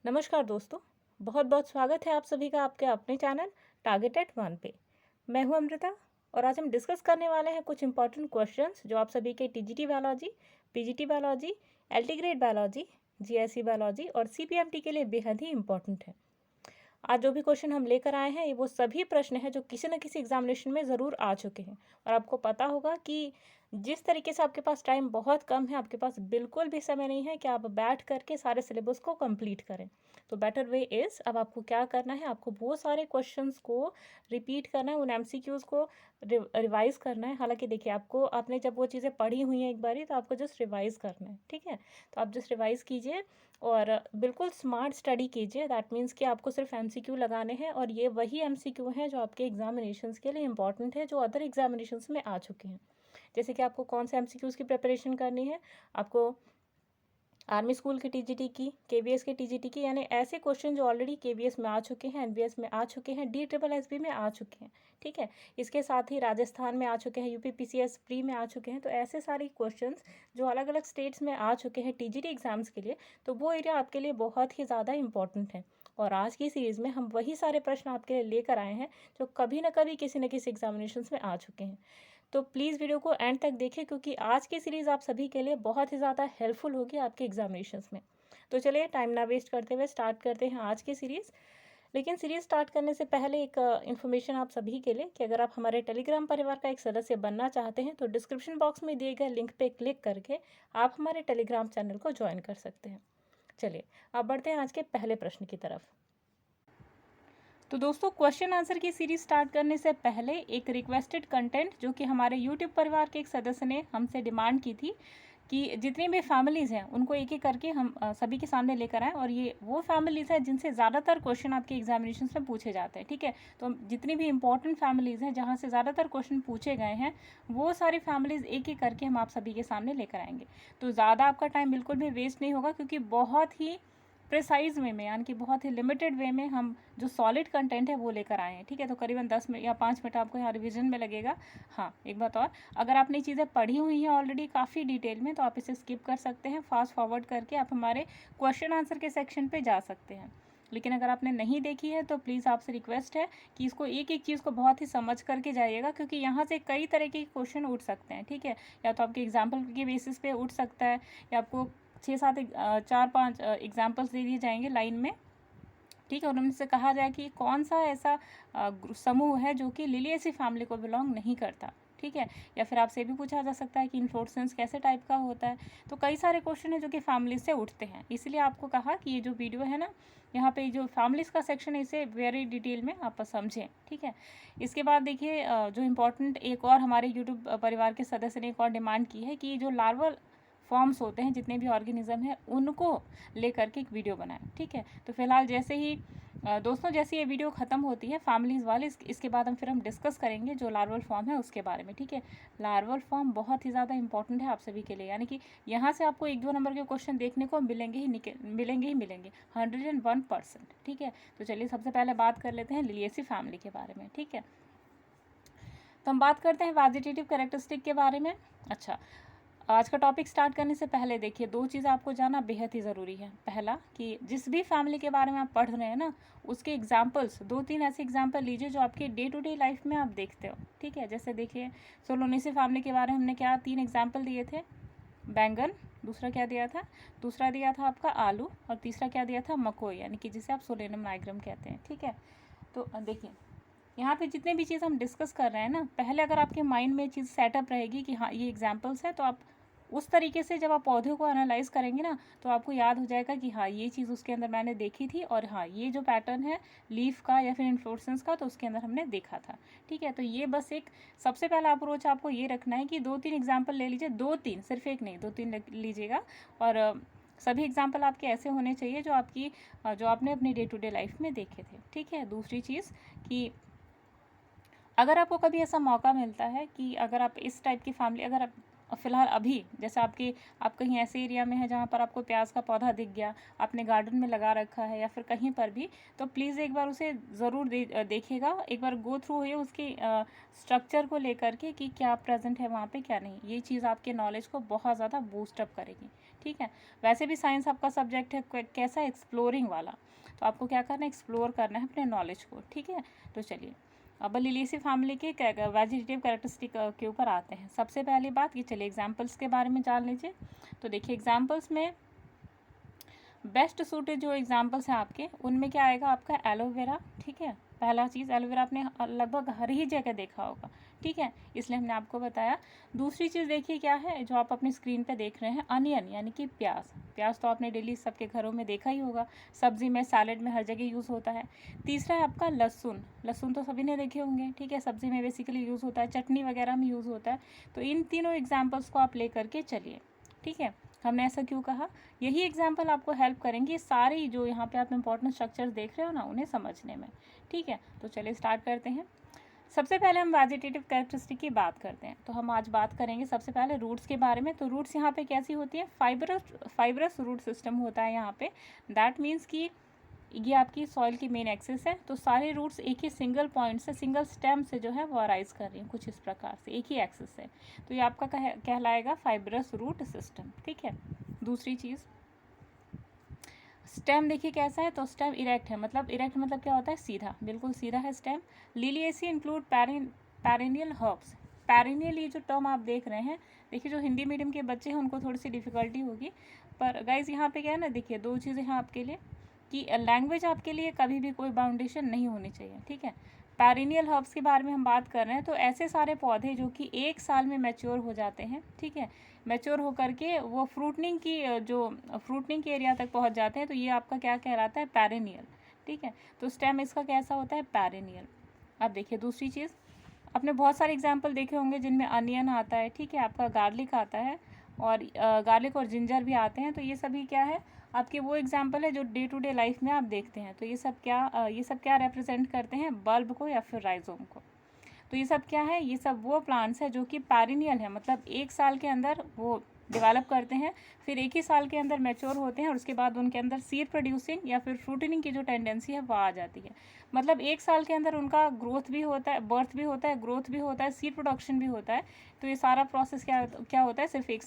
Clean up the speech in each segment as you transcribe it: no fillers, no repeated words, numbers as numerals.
नमस्कार दोस्तों, बहुत बहुत स्वागत है आप सभी का आपके अपने चैनल टारगेटेड वन पे। मैं हूं अमृता और आज हम डिस्कस करने वाले हैं कुछ इंपॉर्टेंट क्वेश्चंस जो आप सभी के TGT biology, PGT biology, LT grade biology, GSC biology और सीपीएमटी के लिए बेहद ही इंपॉर्टेंट है। आज जो भी क्वेश्चन हम लेकर आए हैं वो सभी प्रश्न हैं जो किसी न किसी एग्जामिनेशन में ज़रूर आ चुके हैं और आपको पता होगा कि जिस तरीके से आपके पास टाइम बहुत कम है, आपके पास बिल्कुल भी समय नहीं है कि आप बैठ करके सारे सिलेबस को कंप्लीट करें। तो बेटर वे इज़, अब आपको क्या करना है, आपको वो सारे क्वेश्चंस को रिपीट करना है, उन एमसीक्यूज़ को रिवाइज करना है। हालांकि देखिए, आपने जब वो चीज़ें पढ़ी हुई हैं एक बारी तो आपको जस्ट रिवाइज करना है, ठीक है। तो आप जस्ट रिवाइज कीजिए और बिल्कुल स्मार्ट स्टडी कीजिए। दैट मीन्स कि आपको सिर्फ एमसीक्यू लगाने हैं और ये वही एमसीक्यू हैं जो आपके एग्जामिनेशंस के लिए इंपॉर्टेंट है, जो अदर एग्जामिनेशंस में आ चुके हैं। जैसे कि आपको कौन से एमसीक्यूज़ की प्रिपरेशन करनी है, आपको आर्मी स्कूल के टीजीटी की, केवीएस के टीजीटी की, यानी ऐसे क्वेश्चन जो ऑलरेडी केवीएस में आ चुके हैं, एनवीएस में आ चुके हैं, DSSB में आ चुके हैं, ठीक है। इसके साथ ही राजस्थान में आ चुके हैं, यूपीपीसीएस प्री में आ चुके हैं। तो ऐसे सारे क्वेश्चंस जो अलग अलग स्टेट्स में आ चुके हैं टीजीटी एग्जाम्स के लिए, तो वो एरिया आपके लिए बहुत ही ज़्यादा इंपॉर्टेंट है। और आज की सीरीज़ में हम वही सारे प्रश्न आपके लिए लेकर आए हैं जो कभी ना कभी किसी न किसी एग्जामिनेशंस में आ चुके हैं। तो प्लीज़ वीडियो को एंड तक देखें क्योंकि आज की सीरीज़ आप सभी के लिए बहुत ही ज़्यादा हेल्पफुल होगी आपके एग्जामिनेशंस में। तो चलिए टाइम ना वेस्ट करते हुए स्टार्ट करते हैं आज की सीरीज़। लेकिन सीरीज़ स्टार्ट करने से पहले एक इन्फॉर्मेशन आप सभी के लिए कि अगर आप हमारे टेलीग्राम परिवार का एक सदस्य बनना चाहते हैं तो डिस्क्रिप्शन बॉक्स में दिए गए लिंक पे क्लिक करके आप हमारे टेलीग्राम चैनल को ज्वाइन कर सकते हैं। चलिए अब बढ़ते हैं आज के पहले प्रश्न की तरफ। तो दोस्तों, क्वेश्चन आंसर की सीरीज स्टार्ट करने से पहले एक रिक्वेस्टेड कंटेंट जो कि हमारे यूट्यूब परिवार के एक सदस्य ने हमसे डिमांड की थी कि जितनी भी फैमिलीज़ हैं उनको एक एक करके हम सभी के सामने लेकर आएँ, और ये वो फैमिलीज़ हैं जिनसे ज़्यादातर क्वेश्चन आपके एग्जामिनेशन में पूछे जाते हैं, ठीक है। तो जितनी भी इंपॉर्टेंट फैमिलीज़ हैं जहाँ से ज़्यादातर क्वेश्चन पूछे गए हैं, वो सारी फैमिलीज़ एक एक करके हम आप सभी के सामने लेकर आएंगे। तो ज़्यादा आपका टाइम बिल्कुल भी वेस्ट नहीं होगा क्योंकि बहुत ही प्रिसाइज वे में, यानी कि बहुत ही लिमिटेड वे में हम जो सॉलिड कंटेंट है वो लेकर आए हैं, ठीक है। तो करीबन 10 मिनट या 5 मिनट आपको यहाँ रिवीजन में लगेगा। हाँ, एक बात और, अगर आपने चीज़ें पढ़ी हुई हैं ऑलरेडी काफ़ी डिटेल में तो आप इसे स्किप कर सकते हैं, फास्ट फॉरवर्ड करके आप हमारे क्वेश्चन आंसर के सेक्शन पे जा सकते हैं। लेकिन अगर आपने नहीं देखी है तो प्लीज़ आपसे रिक्वेस्ट है कि इसको एक एक चीज़ को बहुत ही समझ करके जाइएगा, क्योंकि यहाँ से कई तरह के क्वेश्चन उठ सकते हैं, ठीक है। या तो आपके एग्जाम्पल के बेसिस पे उठ सकता है, या आपको 6-7 4-5 एग्जाम्पल्स दे दिए जाएंगे लाइन में, ठीक है। और उनसे कहा जाए कि कौन सा ऐसा समूह है जो कि लिलिएसी फैमिली को बिलोंग नहीं करता, ठीक है। या फिर आपसे भी पूछा जा सकता है कि इन्फ्लोरेसेंस कैसे टाइप का होता है। तो कई सारे क्वेश्चन है जो कि फैमिली से उठते हैं, इसलिए आपको कहा कि ये जो वीडियो है ना, यहाँ पे जो फैमिलीज़ का सेक्शन है इसे वेरी डिटेल में आप समझें, ठीक है। इसके बाद देखिए, जो इम्पोर्टेंट एक और हमारे यूट्यूब परिवार के सदस्य ने एक और डिमांड की है कि जो लार्वल फॉर्म्स होते हैं, जितने भी ऑर्गेनिज्म हैं, उनको लेकर के एक वीडियो बनाएं, ठीक है। तो फिलहाल जैसे ही दोस्तों, जैसे ये वीडियो ख़त्म होती है फैमिलीज़ वाले, इसके बाद हम डिस्कस करेंगे जो लार्वल फॉर्म है उसके बारे में, ठीक है। लार्वल फॉर्म बहुत ही ज़्यादा इंपॉर्टेंट है आप सभी के लिए, यानी कि यहाँ से आपको 1-2 नंबर के क्वेश्चन देखने को मिलेंगे ही 101%, ठीक है। तो चलिए सबसे पहले बात कर लेते हैं लिलिएसी फैमिली के बारे में, ठीक है। तो हम बात करते हैं वेजिटेटिव कैरेक्टरिस्टिक के बारे में। अच्छा, आज का टॉपिक स्टार्ट करने से पहले देखिए, 2 चीज़ आपको जानना बेहद ही ज़रूरी है। पहला कि जिस भी फैमिली के बारे में आप पढ़ रहे हैं ना, उसके एग्जाम्पल्स 2-3 ऐसे एग्जाम्पल लीजिए जो आपके डे टू डे लाइफ में आप देखते हो, ठीक है। जैसे देखिए, सोलोनेसी फैमिली के बारे में हमने क्या 3 एग्जाम्पल दिए थे, बैंगन, दूसरा क्या दिया था, दूसरा दिया था आपका आलू, और तीसरा क्या दिया था, मकोई, यानी कि जिसे आप सोलेनम नाइग्रम कहते हैं, ठीक है। तो देखिए, यहाँ पे जितने भी चीज़ हम डिस्कस कर रहे हैं ना, पहले अगर आपके माइंड में चीज़ सेटअप रहेगी कि हाँ ये एग्जाम्पल्स है, तो आप उस तरीके से जब आप पौधे को एनालाइज करेंगे ना, तो आपको याद हो जाएगा कि हाँ ये चीज़ उसके अंदर मैंने देखी थी, और हाँ ये जो पैटर्न है लीफ का या फिर इन्फ्लोरेसेंस का, तो उसके अंदर हमने देखा था, ठीक है। तो ये बस एक सबसे पहला अप्रोच आपको ये रखना है कि 2-3 एग्जाम्पल ले लीजिए, 2-3, सिर्फ एक नहीं, 2-3 लीजिएगा। और सभी एग्जाम्पल आपके ऐसे होने चाहिए जो आपने अपनी डे टू डे लाइफ में देखे थे, ठीक है। दूसरी चीज़ कि अगर आपको कभी ऐसा मौका मिलता है कि अगर आप इस टाइप की फैमिली, अगर आप फ़िलहाल अभी जैसे आप कहीं ऐसे एरिया में हैं जहाँ पर आपको प्याज का पौधा दिख गया, आपने गार्डन में लगा रखा है या फिर कहीं पर भी, तो प्लीज़ एक बार उसे ज़रूर देखिएगा, एक बार गो थ्रू होइए उसकी स्ट्रक्चर को लेकर के कि क्या प्रेजेंट है वहाँ पे क्या नहीं। ये चीज़ आपके नॉलेज को बहुत ज़्यादा बूस्टअप करेगी, ठीक है। वैसे भी साइंस आपका सब्जेक्ट है कैसा, एक्सप्लोरिंग वाला, तो आपको क्या करना है, एक्सप्लोर करना है अपने नॉलेज को, ठीक है। तो चलिए अब लिलिएसी फैमिली के वेजिटेटिव कैरेक्टरिस्टिक के ऊपर आते हैं। सबसे पहली बात ये, चलिए एग्जाम्पल्स के बारे में जान लीजिए। तो देखिए एग्जाम्पल्स में बेस्ट सूटेड जो एग्जाम्पल्स हैं आपके, उनमें क्या आएगा आपका एलोवेरा, ठीक है। पहला चीज़ एलोवेरा आपने लगभग हर ही जगह देखा होगा, ठीक है, इसलिए हमने आपको बताया। दूसरी चीज़ देखिए क्या है जो आप अपनी स्क्रीन पे देख रहे हैं, अनियन यानी कि प्याज। प्याज तो आपने डेली सबके घरों में देखा ही होगा, सब्जी में, सैलेड में, हर जगह यूज़ होता है। तीसरा है आपका लहसुन। लहसुन तो सभी ने देखे होंगे, ठीक है, सब्जी में बेसिकली यूज़ होता है, चटनी वगैरह में यूज़ होता है। तो इन तीनों एग्जाम्पल्स को आप ले करके चलिए, ठीक है। हमने ऐसा क्यों कहा, यही एग्जाम्पल आपको हेल्प करेंगे सारी जो यहाँ पे आप इंपॉर्टेंट स्ट्रक्चर्स देख रहे हो ना, उन्हें समझने में, ठीक है। तो चलिए स्टार्ट करते हैं। सबसे पहले हम वेजिटेटिव कैरेक्टरिस्टिक की बात करते हैं। तो हम आज बात करेंगे सबसे पहले रूट्स के बारे में। तो रूट्स यहाँ पे कैसी होती है, फाइबरस रूट सिस्टम होता है यहाँ पे। दैट मीन्स कि ये आपकी सॉइल की मेन एक्सिस है, तो सारे रूट्स एक ही सिंगल पॉइंट से, सिंगल स्टेम से जो है वो अराइज कर रही हैं कुछ इस प्रकार से, एक ही एक्सिस से। तो ये आपका कहलाएगा फाइबरस रूट सिस्टम, ठीक है। दूसरी चीज़ स्टेम देखिए कैसा है, तो स्टेम इरेक्ट है, मतलब इरेक्ट मतलब क्या होता है, सीधा, बिल्कुल सीधा है stem. Liliaceae include perennial herbs. Perennial ये जो टर्म आप देख रहे हैं, देखिए जो हिंदी मीडियम के बच्चे हैं उनको थोड़ी सी डिफिकल्टी होगी, पर गाइज यहाँ पे क्या है ना, देखिए दो चीज़ें हैं आपके लिए कि लैंग्वेज आपके लिए कभी भी कोई बाउंडेशन नहीं होनी चाहिए, ठीक है। पेरिनियल हर्ब्स के बारे में हम बात कर रहे हैं, तो ऐसे सारे पौधे जो कि 1 साल में मैच्योर हो जाते हैं, ठीक है, मैच्योर होकर के वो फ्रूटनिंग के एरिया तक पहुंच जाते हैं, तो ये आपका क्या कहलाता है, पेरिनियल, ठीक है। तो स्टेम इसका कैसा होता है, पेरिनियल। अब देखिए दूसरी चीज़, आपने बहुत सारे एग्जाम्पल देखे होंगे जिनमें अनियन आता है, ठीक है, आपका गार्लिक आता है, और गार्लिक और जिंजर भी आते हैं। तो ये सभी क्या है, आपके वो एग्जाम्पल है जो डे टू डे लाइफ में आप देखते हैं। तो ये सब क्या रिप्रेजेंट करते हैं, बल्ब को या फिर राइजोम को। तो ये सब क्या है, ये सब वो प्लांट्स है जो कि पेरिनियल है, मतलब 1 साल के अंदर वो डेवलप करते हैं, फिर 1 ही साल के अंदर मैच्योर होते हैं, और उसके बाद उनके अंदर सीड प्रोड्यूसिंग या फिर फ्रूटनिंग की जो टेंडेंसी है वो आ जाती है। मतलब 1 साल के अंदर उनका ग्रोथ भी होता है, बर्थ भी होता है, ग्रोथ भी होता है, सीड प्रोडक्शन भी होता है। तो ये सारा प्रोसेस क्या होता है, सिर्फ 1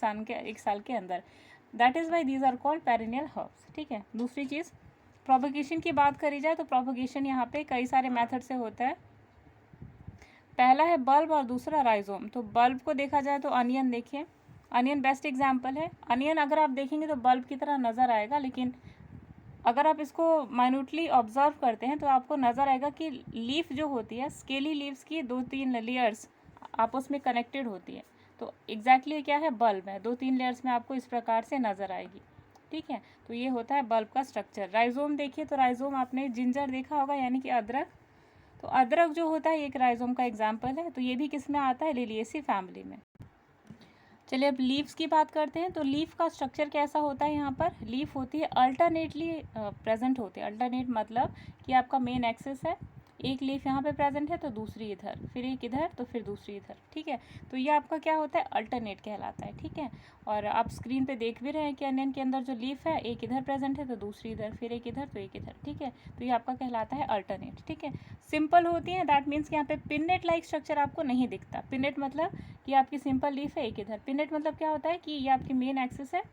साल के अंदर। That is why these are called perennial herbs, ठीक है। दूसरी चीज़ प्रोपगेशन की बात करी जाए, तो प्रोपगेशन यहाँ पे कई सारे मेथड से होता है। पहला है बल्ब और दूसरा राइजोम। तो बल्ब को देखा जाए तो अनियन, देखिए अनियन बेस्ट एग्जाम्पल है। अनियन अगर आप देखेंगे तो बल्ब की तरह नज़र आएगा, लेकिन अगर आप इसको माइन्यूटली ऑब्जर्व करते हैं तो आपको नज़र आएगा कि लीफ जो होती है, स्केली लीव्स की 2-3 लेयर्स आपस में कनेक्टेड होती है। तो एग्जैक्टली क्या है, बल्ब है, 2-3 लेयर्स में आपको इस प्रकार से नज़र आएगी, ठीक है। तो ये होता है बल्ब का स्ट्रक्चर। राइजोम देखिए, तो राइजोम आपने जिंजर देखा होगा, यानी कि अदरक। तो अदरक जो होता है एक राइजोम का एग्जाम्पल है। तो ये भी किस में आता है, लिलिएसी फैमिली में। चलिए अब लीव्स की बात करते हैं। तो लीफ का स्ट्रक्चर कैसा होता है, यहाँ पर लीफ होती है अल्टरनेटली प्रेजेंट होती है। अल्टरनेट मतलब कि आपका मेन एक्सिस है, एक लीफ यहाँ पे प्रेजेंट है तो दूसरी इधर, फिर एक इधर तो फिर दूसरी इधर, ठीक है। तो ये आपका क्या होता है, अल्टरनेट कहलाता है, ठीक है। और आप स्क्रीन पे देख भी रहे हैं कि अनियन के अंदर जो लीफ है, एक इधर प्रेजेंट है तो दूसरी इधर, फिर एक इधर तो एक इधर, ठीक है। तो ये आपका कहलाता है अल्टरनेट, ठीक है। सिंपल होती है, दैट मीन्स कि यहाँ पे पिन्नेट लाइक स्ट्रक्चर आपको नहीं दिखता। पिन्नेट मतलब कि आपकी सिंपल लीफ है, एक इधर। पिन्नेट मतलब क्या होता है कि ये आपकी मेन एक्सिस है,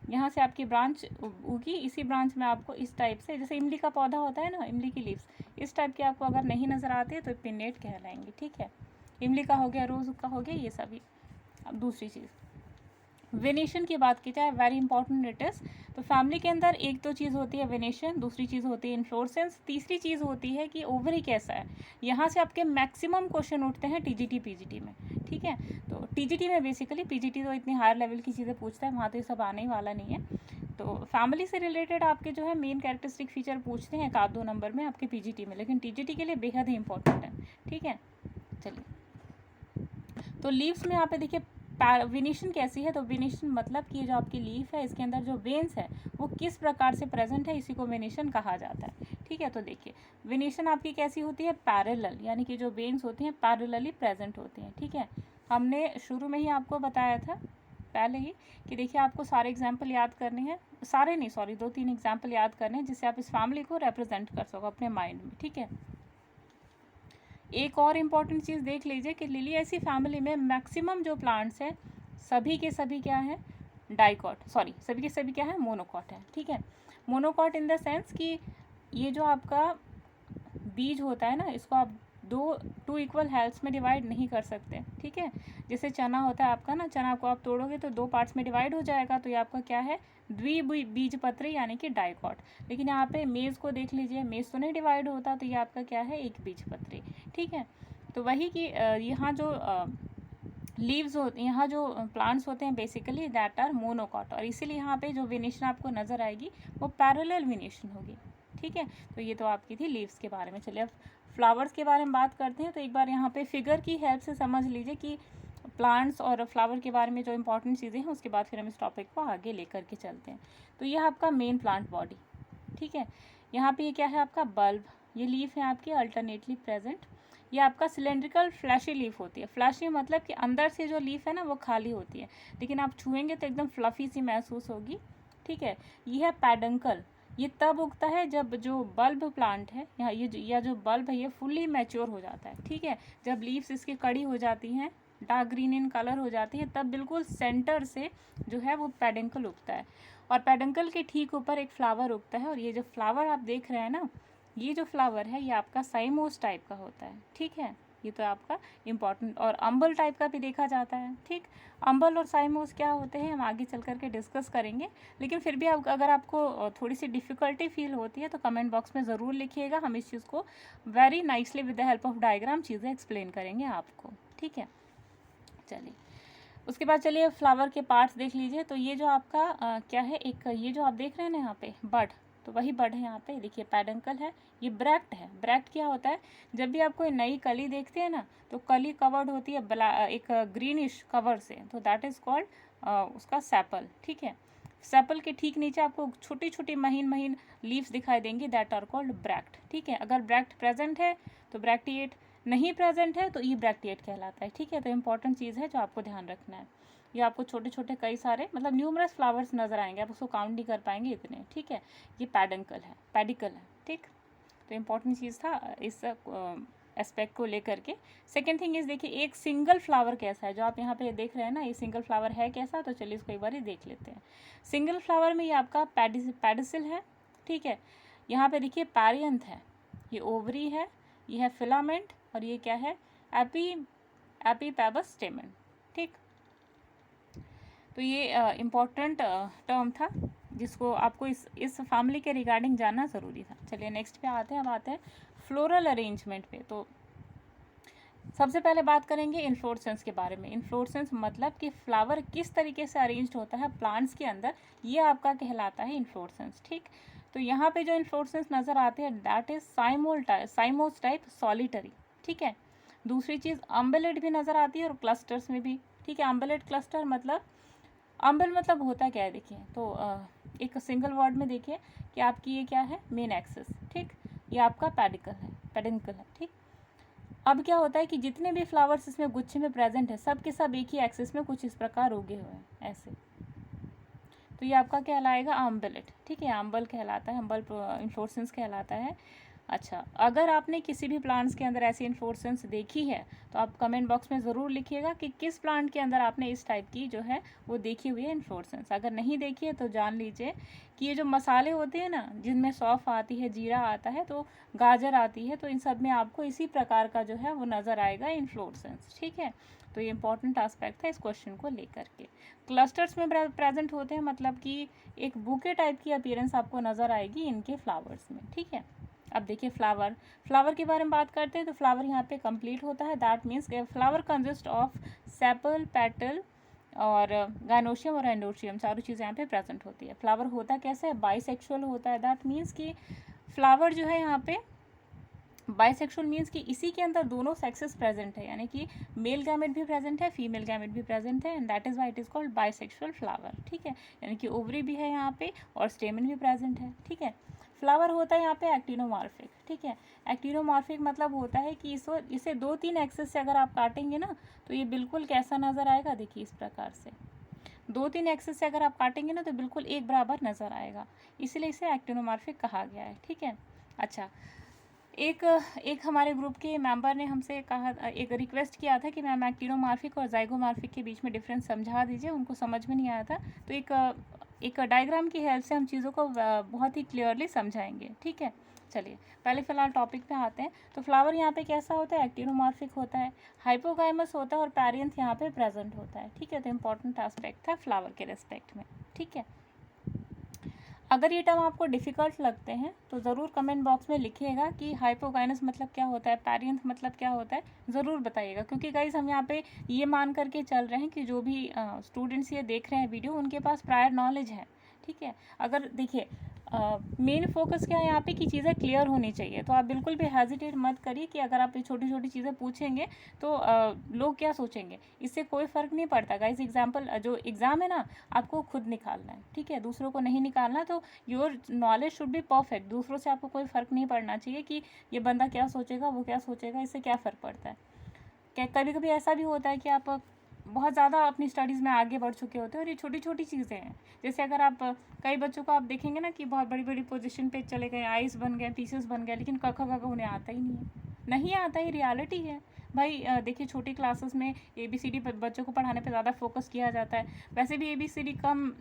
यहाँ से आपकी ब्रांच उगी, इसी ब्रांच में आपको इस टाइप से, जैसे इमली का पौधा होता है ना, इमली की लीव्स, इस टाइप की आपको अगर नहीं नज़र आती है तो पिन्नेट कहलाएंगे, ठीक है। इमली का हो गया, रोज़ का हो गया, ये सभी। अब दूसरी चीज़ वेनेशन की बात की जाए, वेरी इंपॉर्टेंट इट इज़। तो फैमिली के अंदर एक तो चीज़ होती है वेनेशन, दूसरी चीज़ होती है इन्फ्लोरेसेंस, तीसरी चीज़ होती है कि ओवरी कैसा है। यहाँ से आपके मैक्सिमम क्वेश्चन उठते हैं टीजीटी पीजीटी में, ठीक है। तो टीजीटी में बेसिकली, पीजीटी तो इतनी हायर लेवल की चीज़ें पूछता है, वहाँ तो ये सब आने ही वाला नहीं है। तो फैमिली से रिलेटेड आपके जो है मेन कैरेक्टरिस्टिक फीचर पूछते हैं 1-2 नंबर में आपके पीजीटी में, लेकिन टीजीटी के लिए बेहद ही इंपॉर्टेंट है, ठीक है। चलिए तो लीव्स में यहाँ पे देखिए वेनेशन कैसी है। तो वेनेशन मतलब कि जो आपकी लीफ है, इसके अंदर जो वेन्स है वो किस प्रकार से प्रेजेंट है, इसी को वेनेशन कहा जाता है, ठीक है। तो देखिए वेनेशन आपकी कैसी होती है, पैरेलल, यानी कि जो वेन्स होती हैं पैरेलली प्रेजेंट होती हैं, ठीक है। हमने शुरू में ही आपको बताया था पहले ही कि देखिए आपको सारे एग्जाम्पल याद करने हैं, सारे नहीं सॉरी 2-3 एग्जाम्पल याद करने हैं, जिससे आप इस फैमिली को रिप्रेजेंट कर सको अपने माइंड में, ठीक है। एक और इम्पॉर्टेंट चीज़ देख लीजिए कि लिलिएसी फैमिली में मैक्सिमम जो प्लांट्स हैं सभी के सभी क्या हैं, डाइकॉट, सॉरी सभी के सभी क्या है, मोनोकॉट है, ठीक है। मोनोकॉट इन द सेंस कि ये जो आपका बीज होता है ना, इसको आप टू इक्वल हेल्प्स में डिवाइड नहीं कर सकते, ठीक है। जैसे चना होता है आपका ना, चना को आप तोड़ोगे तो 2 पार्ट्स में डिवाइड हो जाएगा, तो ये आपका क्या है, द्विबीजपत्री यानी कि डाइकॉट। लेकिन यहाँ पे मेज़ को देख लीजिए, मेज़ तो नहीं डिवाइड होता, तो ये आपका क्या है, एक बीजपत्री, ठीक है। तो वही कि यहाँ जो लीव्स होते, यहाँ जो प्लांट्स होते हैं बेसिकली दैट आर मोनोकॉट, और इसीलिए यहाँ पे जो वेनेशन आपको नज़र आएगी वो पैरेलल वेनेशन होगी, ठीक है। तो ये तो आपकी थी लीव्स के बारे में। चलिए अब फ्लावर्स के बारे में बात करते हैं। तो एक बार यहाँ पे फिगर की हेल्प से समझ लीजिए कि प्लांट्स और फ्लावर के बारे में जो इंपॉर्टेंट चीज़ें हैं, उसके बाद फिर हम इस टॉपिक को आगे लेकर के चलते हैं। तो यह आपका मेन प्लांट बॉडी, ठीक है। यहाँ पे ये क्या है आपका बल्ब, ये लीफ है आपकी अल्टरनेटली प्रेजेंट। ये आपका सिलेंड्रिकल फ्लैशी लीफ होती है। फ्लैशी मतलब कि अंदर से जो लीफ है ना वो खाली होती है, लेकिन आप छुएंगे तो एकदम फ्लफी सी महसूस होगी, ठीक है। ये है पेडंकल, ये तब उगता है जब जो बल्ब प्लांट है यहाँ ये जो बल्ब है ये फुल्ली मैच्योर हो जाता है, ठीक है। जब लीव्स इसकी कड़ी हो जाती हैं, डार्क ग्रीन इन कलर हो जाती है, तब बिल्कुल सेंटर से जो है वो पेडंकल उगता है, और पेडंकल के ठीक ऊपर एक फ्लावर उगता है। और ये जो फ्लावर आप देख रहे हैं ना, ये जो फ्लावर है ये आपका साइमोस टाइप का होता है, ठीक है। ये तो आपका इम्पॉर्टेंट, और अम्बल टाइप का भी देखा जाता है, ठीक। अम्बल और साइमोस क्या होते हैं हम आगे चल करके डिस्कस करेंगे, लेकिन फिर भी अगर आपको थोड़ी सी डिफ़िकल्टी फील होती है तो कमेंट बॉक्स में ज़रूर लिखिएगा, हम इस चीज़ को very nicely with the help of diagram चीज़ें एक्सप्लेन करेंगे आपको, ठीक है। चलिए उसके बाद चलिए फ्लावर के पार्ट्स देख लीजिए। तो ये जो आपका क्या है, एक ये जो आप देख रहे हैं ना यहाँ पे बड, तो वही बड है यहाँ पे, देखिए पेडंकल है, ये ब्रैक्ट है। ब्रैक्ट क्या होता है, जब भी आप कोई नई कली देखते हैं ना तो कली कवर्ड होती है एक ग्रीनिश कवर से, तो दैट इज़ कॉल्ड उसका सैपल, ठीक है। सैपल के ठीक नीचे आपको छोटी छोटी महीन महीन लीव्स दिखाई देंगी, दैट आर कॉल्ड ब्रैक्ट, ठीक है। अगर ब्रैक्ट प्रेजेंट है तो ब्रैक्टिएट, नहीं प्रेजेंट है तो ई ब्रैक्टिएट कहलाता है, ठीक है। तो इंपॉर्टेंट चीज़ है जो आपको ध्यान रखना है। ये आपको छोटे छोटे कई सारे मतलब न्यूमरस फ्लावर्स नज़र आएंगे, आप उसको काउंट नहीं कर पाएंगे इतने, ठीक है। ये पेडंकल है, पेडिकल है, ठीक। तो इम्पॉर्टेंट चीज़ था इस एस्पेक्ट को लेकर के। सेकेंड थिंग इज देखिए एक सिंगल फ्लावर कैसा है, जो आप यहाँ पे देख रहे हैं ना, ये सिंगल फ्लावर है कैसा, तो चलिए इसको एक बार ही देख लेते हैं। सिंगल फ्लावर में ये आपका पेडिसिल है, ठीक है। यहाँ पे देखिए पैरियंथ है, ये ओवरी है, ये है फिलामेंट, और ये क्या है, एपीपैबस स्टेमन, ठीक। तो ये इम्पॉर्टेंट टर्म था जिसको आपको इस फैमिली के रिगार्डिंग जानना ज़रूरी था। चलिए नेक्स्ट पे आते हैं। अब आते हैं फ्लोरल अरेंजमेंट पे। तो सबसे पहले बात करेंगे इन्फ्लोरेसेंस के बारे में। इन्फ्लोरेसेंस मतलब कि फ्लावर किस तरीके से अरेंज्ड होता है प्लांट्स के अंदर, ये आपका कहलाता है इन्फ्लोरेसेंस, ठीक। तो यहाँ पे जो इन्फ्लोरेसेंस नज़र आते हैं दैट इज साइमोस टाइप सॉलिटरी, ठीक है। दूसरी चीज़ अम्बेलेट भी नज़र आती है और क्लस्टर्स में भी, ठीक है। अम्बेलेट क्लस्टर मतलब, अम्बल मतलब होता क्या है देखिए, तो एक सिंगल वर्ड में देखिए कि आपकी ये क्या है, मेन एक्सिस, ठीक। ये आपका पेडिकल है, ठीक। अब क्या होता है कि जितने भी फ्लावर्स इसमें गुच्छे में प्रेजेंट है सब के सब एक ही एक्सिस में कुछ इस प्रकार उगे हुए हैं ऐसे, तो ये आपका कहलाएगा अम्बेलेट, ठीक है। अम्बल कहलाता है, अम्बल इन्फ्लोरेसेंस कहलाता है। अच्छा, अगर आपने किसी भी प्लांट्स के अंदर ऐसी इन्फ्लोरेसेंस देखी है तो आप कमेंट बॉक्स में ज़रूर लिखिएगा कि किस प्लांट के अंदर आपने इस टाइप की जो है वो देखी हुई है इन्फ्लोरेसेंस। अगर नहीं देखी है तो जान लीजिए कि ये जो मसाले होते हैं ना, जिनमें सौंफ आती है, जीरा आता है, तो गाजर आती है, तो इन सब में आपको इसी प्रकार का जो है वो नज़र आएगा इन्फ्लोरेसेंस, ठीक है। तो ये इंपॉर्टेंट एस्पेक्ट है इस क्वेश्चन को लेकर के। क्लस्टर्स में प्रेजेंट होते हैं, मतलब कि एक बुके टाइप की अपीयरेंस आपको नज़र आएगी इनके फ्लावर्स में, ठीक है। अब देखिए फ्लावर के बारे में बात करते हैं। तो फ्लावर यहाँ पे कंप्लीट होता है, that means flower consist of sepal, petal और गाइनोशियम और एंडोशियम, चारों चीज़ें यहाँ पे प्रेजेंट होती है। फ्लावर होता कैसे है, बाइसेक्सुअल होता है, दैट मीन्स कि फ्लावर जो है यहाँ पे बाइसेक्सुअल मीन्स कि इसी के अंदर दोनों सेक्सेस प्रेजेंट है, यानी कि मेल गैमेट भी प्रेजेंट है, फीमेल गैमेट भी प्रेजेंट है, and that is why it is called bisexual flower, ठीक है। यानी कि ओवरी भी है यहाँ पे और स्टेमन भी प्रेजेंट है, ठीक है। फ्लावर होता है यहाँ पे एक्टिनोमॉर्फिक, ठीक है। एक्टिनोमॉर्फिक मतलब होता है कि इसे 2-3 एक्सेस से अगर आप काटेंगे ना तो ये बिल्कुल कैसा नज़र आएगा, देखिए इस प्रकार से 2-3 एक्सेस से अगर आप काटेंगे ना तो बिल्कुल एक बराबर नज़र आएगा, इसलिए इसे एक्टिनोमॉर्फिक कहा गया है, ठीक है। अच्छा, एक एक हमारे ग्रुप के मेंबर ने हमसे कहा, एक रिक्वेस्ट किया था कि मैम एक्टिनोमॉर्फिक और जाइगोमॉर्फिक के बीच में डिफरेंस समझा दीजिए, उनको समझ में नहीं आया था। तो एक डायग्राम की हेल्प से हम चीज़ों को बहुत ही क्लियरली समझाएंगे, ठीक है। चलिए पहले फ़िलहाल टॉपिक पे आते हैं। तो फ्लावर यहाँ पे कैसा होता है, एक्टिनोमॉर्फिक होता है, हाइपोगाइमस होता है और पैरियंथ यहाँ पे प्रेजेंट होता है, ठीक है। तो इंपॉर्टेंट एस्पेक्ट था फ्लावर के रिस्पेक्ट में, ठीक है। अगर ये टर्म आपको डिफ़िकल्ट लगते हैं तो ज़रूर कमेंट बॉक्स में लिखिएगा कि हाइपोगाइनस मतलब क्या होता है, पैरियंथ मतलब क्या होता है, ज़रूर बताइएगा। क्योंकि गाइस हम यहाँ पे ये मान करके चल रहे हैं कि जो भी स्टूडेंट्स ये देख रहे हैं वीडियो, उनके पास प्रायर नॉलेज है, ठीक है। अगर देखिए मेन फोकस क्या है यहाँ पे कि चीज़ें क्लियर होनी चाहिए। तो आप बिल्कुल भी हेजिटेट मत करिए कि अगर आप ये छोटी छोटी चीज़ें पूछेंगे तो लोग क्या सोचेंगे, इससे कोई फ़र्क नहीं पड़ता गाइस। एग्जाम्पल जो एग्ज़ाम है ना, आपको खुद निकालना है, ठीक है, दूसरों को नहीं निकालना। तो your knowledge should be perfect, दूसरों से आपको कोई फ़र्क नहीं पड़ना चाहिए कि ये बंदा क्या सोचेगा, वो क्या सोचेगा, इससे क्या फ़र्क पड़ता है। क्या कभी कभी ऐसा भी होता है कि आप बहुत ज़्यादा अपनी स्टडीज़ में आगे बढ़ चुके होते हैं और ये छोटी छोटी चीज़ें हैं। जैसे अगर आप कई बच्चों को आप देखेंगे ना कि बहुत बड़ी बड़ी पोजीशन पे चले गए, आईज बन गए, पीसेस बन गए, लेकिन क ख ग घ उन्हें आता ही नहीं आता, ये रियलिटी है भाई। देखिए छोटी क्लासेस में ABCD बच्चों को पढ़ाने पे ज़्यादा फोकस किया जाता है। वैसे भी ABCD कम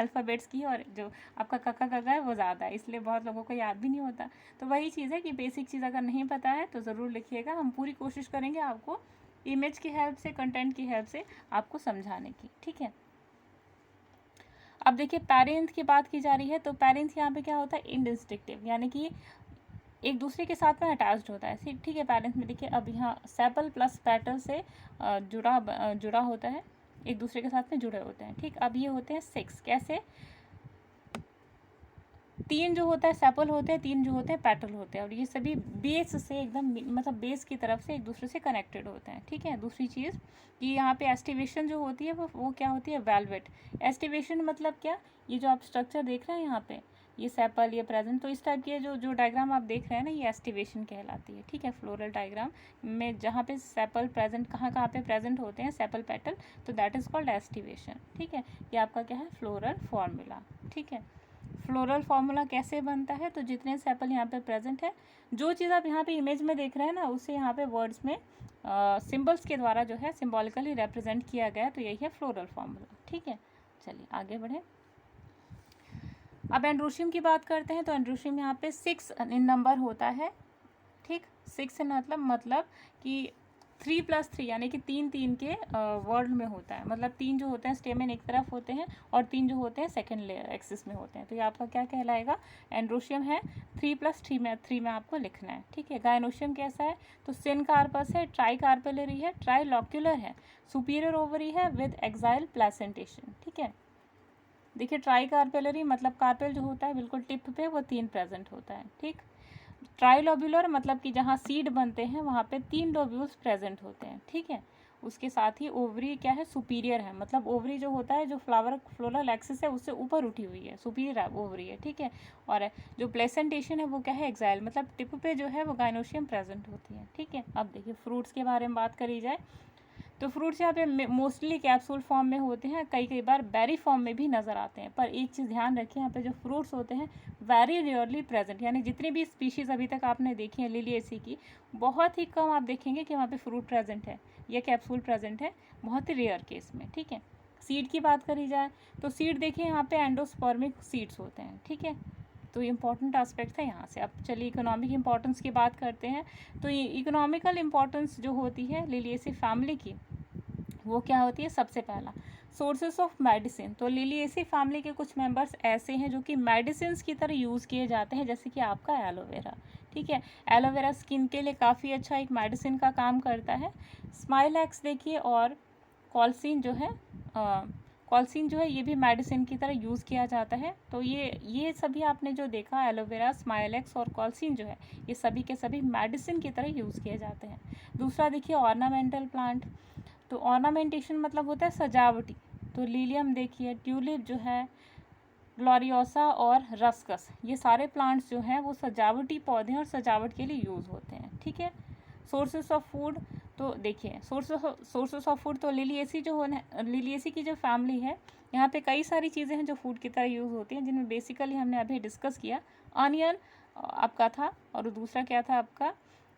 अल्फ़ाबेट्स की है और जो आपका क ख ग घ है वो ज़्यादा है, इसलिए बहुत लोगों को याद भी नहीं होता। तो वही चीज़ है कि बेसिक चीज़ अगर नहीं पता है तो ज़रूर लिखिएगा। हम पूरी कोशिश करेंगे आपको इमेज की हेल्प से, कंटेंट की हेल्प से आपको समझाने की, ठीक है। अब देखिए पैरेंथ की बात की जा रही है। तो पैरेंथ यहाँ पे क्या होता है, इंडिस्टिंक्टिव, यानी कि एक दूसरे के साथ में अटैच्ड होता है, ठीक है। पैरेंथ में देखिए अब यहाँ सेपल प्लस पेटल से जुड़ा होता है, एक दूसरे के साथ में जुड़े होते हैं, ठीक। अब ये होते हैं 6, कैसे, 3 जो होता है सेपल होते हैं, 3 जो होते हैं पेटल होते हैं, और ये सभी बेस से एकदम मतलब बेस की तरफ से एक दूसरे से कनेक्टेड होते हैं, ठीक है। दूसरी चीज़ कि यहाँ पे एस्टिवेशन जो होती है वो क्या होती है, वेलवेट। एस्टिवेशन मतलब क्या, ये जो आप स्ट्रक्चर देख रहे हैं यहाँ पे, ये सेपल, ये प्रेजेंट, तो इस टाइप के जो डायग्राम आप देख रहे हैं ना, ये एस्टिवेशन कहलाती है, ठीक है। फ्लोरल डायग्राम में जहाँ पे सेपल प्रेजेंट कहाँ पे प्रेजेंट होते हैं, सेपल पेटल, तो दैट इज़ कॉल्ड एस्टिवेशन, ठीक है। ये आपका क्या है, फ्लोरल फॉर्मूला, ठीक है। फ्लोरल फार्मूला कैसे बनता है, तो जितने सेपल यहाँ पे प्रेजेंट है, जो चीज़ आप यहाँ पे इमेज में देख रहे हैं ना, उसे यहाँ पे वर्ड्स में सिंबल्स के द्वारा जो है सिम्बॉलिकली रिप्रेजेंट किया गया, तो यही है फ्लोरल फार्मूला, ठीक है। चलिए आगे बढ़े। अब एंड्रोशियम की बात करते हैं। तो एंड्रोशियम यहाँ पे 6 इन नंबर होता है, ठीक। 6 इन मतलब कि 3+3 यानी कि 3 के वर्ड में होता है। मतलब 3 जो होते हैं स्टेमेन एक तरफ होते हैं और 3 जो होते हैं सेकेंड लेयर एक्सिस में होते हैं। तो ये आपका क्या कहलाएगा, एंड्रोशियम है। 3+3 में आपको लिखना है, ठीक है। गायनोशियम कैसा है, तो सिनकार्पस है, ट्राई कार्पेलरी है, ट्राई लॉक्यूलर है, सुपीरियर ओवरी है विद एक्साइल प्लेसेंटेशन, ठीक है। देखिए ट्राई कार्पेलरी मतलब कार्पेल जो होता है बिल्कुल टिप पे, वो 3 प्रेजेंट होता है, ठीक। ट्राइलोब्यूलर मतलब कि जहाँ सीड बनते हैं वहाँ पे 3 लोब्यूल्स प्रेजेंट होते हैं, ठीक है। उसके साथ ही ओवरी क्या है, सुपीरियर है, मतलब ओवरी जो होता है जो फ्लोरल एक्सिस है उससे ऊपर उठी हुई है, सुपीरियर ओवरी है, ठीक है। और जो प्लेसेंटेशन है वो क्या है, एक्साइल, मतलब टिप पे जो है वो गायनोशियम प्रेजेंट होती है, ठीक है। अब देखिए फ्रूट्स के बारे में बात करी जाए तो फ्रूट्स यहाँ पे मोस्टली कैप्सूल फॉर्म में होते हैं, कई बार बेरी फॉर्म में भी नज़र आते हैं। पर एक चीज़ ध्यान रखिए, यहाँ पे जो फ्रूट्स होते हैं वेरी रेयरली प्रेजेंट, यानी जितनी भी स्पीशीज़ अभी तक आपने देखी है लिलिएसी की, बहुत ही कम आप देखेंगे कि वहाँ पे फ्रूट प्रेजेंट है या कैप्सूल प्रेजेंट है, बहुत ही रेयर केस में, ठीक है। सीड की बात करी जाए तो सीड देखिए यहाँ पे एंडोस्पर्मिक सीड्स होते हैं, ठीक है। तो ये इंपॉर्टेंट एस्पेक्ट है यहाँ से। अब चलिए इकोनॉमिक इंपॉर्टेंस की बात करते हैं। तो ये इकोनॉमिकल इंपॉर्टेंस जो होती है लिलिएसी फैमिली की, वो क्या होती है, सबसे पहला सोर्सेस ऑफ मेडिसिन। तो लिलिएसी फैमिली के कुछ मेंबर्स ऐसे हैं जो कि मेडिसिन की तरह यूज़ किए जाते हैं, जैसे कि आपका एलोवेरा, ठीक है। एलोवेरा स्किन के लिए काफ़ी अच्छा एक मेडिसिन का काम करता है। स्माइलैक्स देखिए, और कॉल्सिन जो है कॉल्सिन जो है ये भी मेडिसिन की तरह यूज़ किया जाता है। तो ये सभी आपने जो देखा, एलोवेरा, स्माइलैक्स और कॉल्सिन जो है, ये सभी के सभी मेडिसिन की तरह यूज़ किए जाते हैं। दूसरा देखिए ऑर्नामेंटल प्लांट। तो ऑर्नामेंटेशन मतलब होता है सजावटी। तो लिलियम देखिए, ट्यूलिप जो है, ग्लोरियोसा और रस्कस, ये सारे प्लांट्स जो हैं वो सजावटी पौधे और सजावट के लिए यूज़ होते हैं, ठीक है। सोर्सेस ऑफ फूड, तो देखिए सोर्सेस ऑफ फूड, तो लिलिएसी लिलिएसी की जो फैमिली है, यहाँ पे कई सारी चीज़ें हैं जो फूड की तरह यूज़ होती हैं, जिनमें बेसिकली हमने अभी डिस्कस किया, अनियन आपका था, और दूसरा क्या था आपका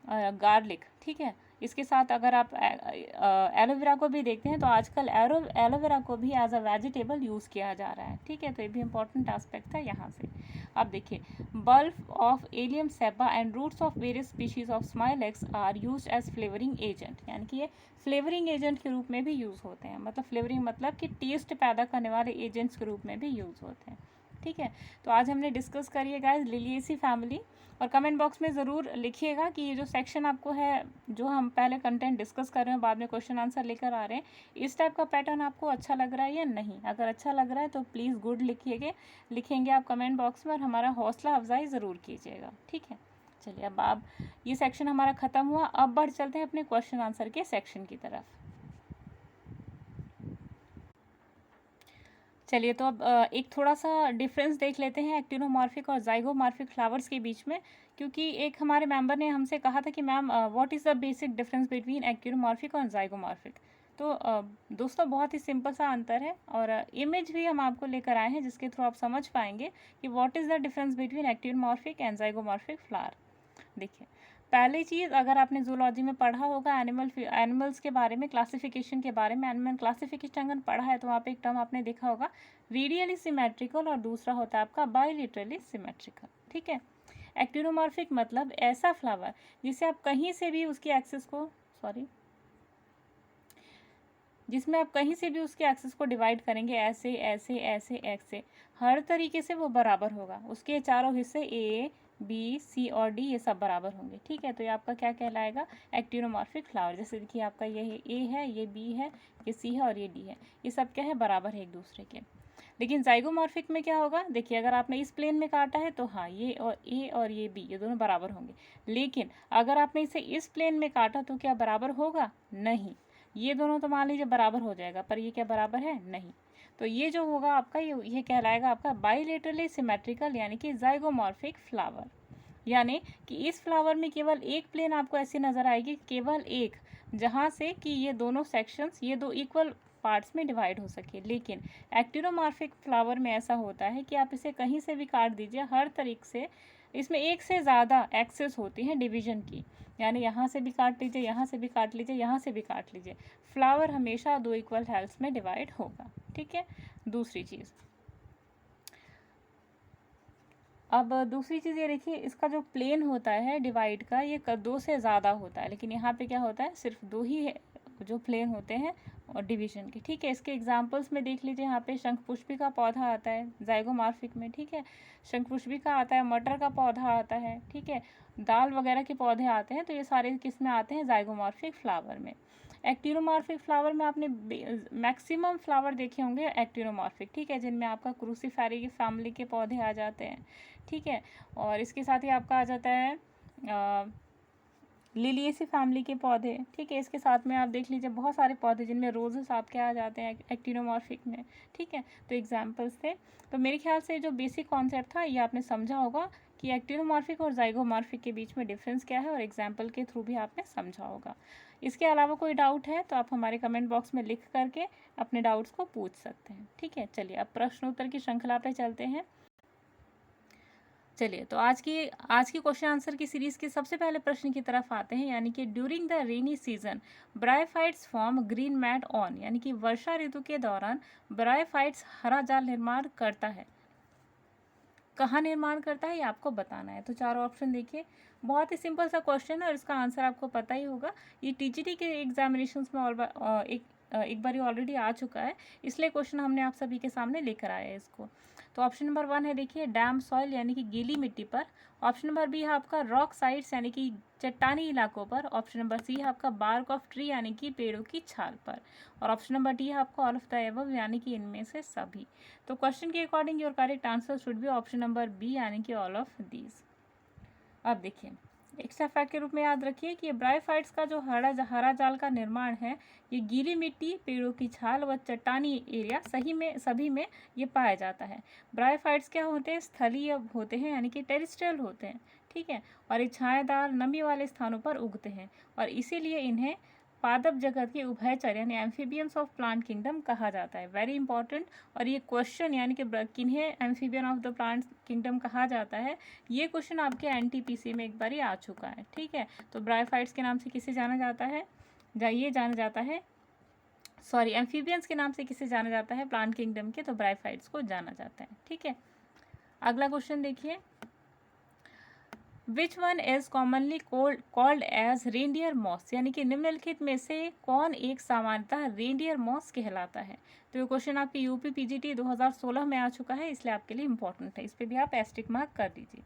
गार्लिक। ठीक है, इसके साथ अगर आप एलोवेरा को भी देखते हैं तो आजकल एलोवेरा को भी एज अ वेजिटेबल यूज़ किया जा रहा है। ठीक है, तो ये भी इंपॉर्टेंट एस्पेक्ट था यहाँ से। अब देखिए, bulb of allium cepa and roots of various species of smilax are used as flavouring agent, यानी कि ये फ्लेवरिंग एजेंट के रूप में भी यूज़ होते हैं। मतलब फ्लेवरिंग मतलब कि टेस्ट पैदा करने वाले एजेंट्स के रूप में भी यूज़ होते हैं। ठीक है, तो आज हमने डिस्कस करिए गाइस लिलिएसी फैमिली, और कमेंट बॉक्स में ज़रूर लिखिएगा कि ये जो सेक्शन आपको है, जो हम पहले कंटेंट डिस्कस कर रहे हैं, बाद में क्वेश्चन आंसर लेकर आ रहे हैं, इस टाइप का पैटर्न आपको अच्छा लग रहा है या नहीं। अगर अच्छा लग रहा है तो प्लीज़ गुड लिखेंगे आप कमेंट बॉक्स में, और हमारा हौसला अफजाई ज़रूर कीजिएगा। ठीक है, चलिए अब आप, ये सेक्शन हमारा ख़त्म हुआ, अब बढ़ चलते हैं अपने क्वेश्चन आंसर के सेक्शन की तरफ। चलिए, तो अब एक थोड़ा सा डिफरेंस देख लेते हैं एक्टिनोमॉर्फिक और जाइगोमॉर्फिक फ्लावर्स के बीच में, क्योंकि एक हमारे मेंबर ने हमसे कहा था कि ma'am what is the basic difference between actinomorphic और जाइगोमॉर्फिक। तो दोस्तों बहुत ही सिंपल सा अंतर है, और इमेज भी हम आपको लेकर आए हैं जिसके थ्रू आप समझ पाएंगे कि what is the difference between actinomorphic and zygomorphic flower. देखिए, पहली चीज़, अगर आपने जूलॉजी में पढ़ा होगा एनिमल्स के बारे में, क्लासिफिकेशन के बारे में, एनिमल क्लासिफिकेशन अगर पढ़ा है तो वहाँ पे एक टर्म आपने देखा होगा रेडियली सिमेट्रिकल, और दूसरा होता है आपका बायलेटरली सिमेट्रिकल। ठीक है, एक्टिनोमॉर्फिक मतलब ऐसा फ्लावर जिसे आप कहीं से भी उसकी एक्सिस को जिसमें आप कहीं से भी उसके एक्सिस को डिवाइड करेंगे, ऐसे ऐसे ऐसे ऐसे, हर तरीके से वो बराबर होगा। उसके चारों हिस्से ए बी सी और डी ये सब बराबर होंगे। ठीक है, तो ये आपका क्या कहलाएगा, एक्टिनोमॉर्फिक फ्लावर। जैसे देखिए, आपका ये ए है, ये बी है, ये सी है और ये डी है, ये सब क्या है, बराबर है एक दूसरे के। लेकिन जाइगोमॉर्फिक में क्या होगा, देखिए अगर आपने इस प्लेन में काटा है तो हाँ, ये और ए और ये बी ये दोनों बराबर होंगे। लेकिन अगर आपने इसे इस प्लेन में काटा तो क्या बराबर होगा, नहीं। ये दोनों तो मान लीजिए बराबर हो जाएगा, पर ये क्या बराबर है, नहीं। तो ये जो होगा आपका, ये कहलाएगा आपका बाइलेटरली सिमेट्रिकल, यानी कि जाइगोमॉर्फिक फ्लावर। यानी कि इस फ्लावर में केवल एक प्लेन आपको ऐसी नज़र आएगी, केवल एक, जहाँ से कि ये दोनों सेक्शंस, ये दो इक्वल पार्ट्स में डिवाइड हो सके। लेकिन एक्टिनोमॉर्फिक फ्लावर में ऐसा होता है कि आप इसे कहीं से भी काट दीजिए, हर तरीके से इसमें एक से ज़्यादा एक्सेस होती हैं डिवीजन की, यानी यहाँ से भी काट लीजिए, यहाँ से भी काट लीजिए, यहाँ से भी काट लीजिए, फ्लावर हमेशा दो इक्वल हेल्प्स में डिवाइड होगा। ठीक है, दूसरी चीज़, अब दूसरी चीज़ ये देखिए, इसका जो प्लेन होता है डिवाइड का, ये दो से ज़्यादा होता है, लेकिन यहाँ पे क्या होता है, सिर्फ दो ही है जो प्लेन होते हैं और डिवीजन के। ठीक है, इसके एग्जांपल्स में देख लीजिए, यहाँ पे शंखपुष्पी का पौधा आता है जाइगोमॉर्फिक में। ठीक है, शंखपुष्पी का आता है, मटर का पौधा आता है, ठीक है, दाल वगैरह के पौधे आते हैं, तो ये सारे किस में आते हैं, जाइगोमॉर्फिक फ्लावर में। एक्टिनोमॉर्फिक फ्लावर में आपने मैक्सिमम फ्लावर देखे होंगे एक्टिनोमॉर्फिक, ठीक है, जिनमें आपका क्रूसीफेरी की फैमिली के पौधे आ जाते हैं। ठीक है, और इसके साथ ही आपका आ जाता है लिलिएसी फैमिली के पौधे। ठीक है, इसके साथ में आप देख लीजिए बहुत सारे पौधे जिनमें रोजेस आपके आ जाते हैं एक्टिनोमॉर्फिक में। ठीक है, तो एग्जांपल्स थे। तो मेरे ख्याल से जो बेसिक कॉन्सेप्ट था ये आपने समझा होगा कि एक्टिनोमॉर्फिक और जाइगोमॉर्फिक के बीच में डिफरेंस क्या है, और एग्जाम्पल के थ्रू भी आपने समझा होगा। इसके अलावा कोई डाउट है तो आप हमारे कमेंट बॉक्स में लिख करके अपने डाउट्स को पूछ सकते हैं। ठीक है, चलिए अब प्रश्न उत्तर की श्रृंखला पे चलते हैं। चलिए, तो आज की क्वेश्चन आंसर की सीरीज के सबसे पहले प्रश्न की तरफ आते हैं, यानी कि during the rainy season bryophytes form green mat on, यानी कि वर्षा ऋतु के दौरान ब्रायोफाइट्स हरा जाल निर्माण करता है। कहाँ निर्माण करता है ये आपको बताना है। तो चारों ऑप्शन देखिए, बहुत ही सिंपल सा क्वेश्चन है और इसका आंसर आपको पता ही होगा। ये टीजीटी के एग्जामिनेशंस में एक बार ऑलरेडी आ चुका है, इसलिए क्वेश्चन हमने आप सभी के सामने लेकर आया है इसको। तो ऑप्शन नंबर 1 है देखिए, डैम सॉइल यानी कि गीली मिट्टी पर। ऑप्शन नंबर बी है आपका रॉक साइड्स यानी कि चट्टानी इलाकों पर। ऑप्शन नंबर सी है आपका बार्क ऑफ ट्री यानी कि पेड़ों की छाल पर। और ऑप्शन नंबर डी है आपका ऑल ऑफ द एबव यानी कि इनमें से सभी। तो क्वेश्चन के according your correct answer should be option number B यानी कि ऑल ऑफ दीज। अब देखिए, एक्स्ट्रा फैक्ट के रूप में याद रखिए कि ब्रायोफाइट्स का जो हरा जाल का निर्माण है, ये गीली मिट्टी, पेड़ों की छाल व चट्टानी एरिया सभी में ये पाया जाता है। ब्रायोफाइट्स क्या होते हैं, स्थलीय होते हैं यानी कि टेरेस्ट्रियल होते हैं। ठीक है, और ये छायादार नमी वाले स्थानों पर उगते हैं और इसीलिए इन्हें पादप जगत के उभयचर यानी एम्फीबियंस ऑफ प्लांट किंगडम कहा जाता है। Very important. और ये क्वेश्चन यानी कि किन्हें amphibian of the plant kingdom कहा जाता है, ये क्वेश्चन आपके एनटीपीसी में एक बार आ चुका है। ठीक है, तो ब्रायोफाइट्स के नाम से किसे जाना जाता है, ये जाना जाता है, सॉरी एम्फीबियंस के नाम से किसे जाना जाता है प्लांट किंगडम के, तो ब्रायोफाइट्स को जाना जाता है। ठीक है, अगला क्वेश्चन देखिए, which one is commonly called as reindeer moss, यानी कि निम्नलिखित में से कौन एक सामान्यतः रेंडियर मॉस कहलाता है। तो ये क्वेश्चन आपके यूपी पीजीटी 2016 में आ चुका है, इसलिए आपके लिए इंपॉर्टेंट है, इस पर भी आप एस्टिक मार्क कर दीजिए।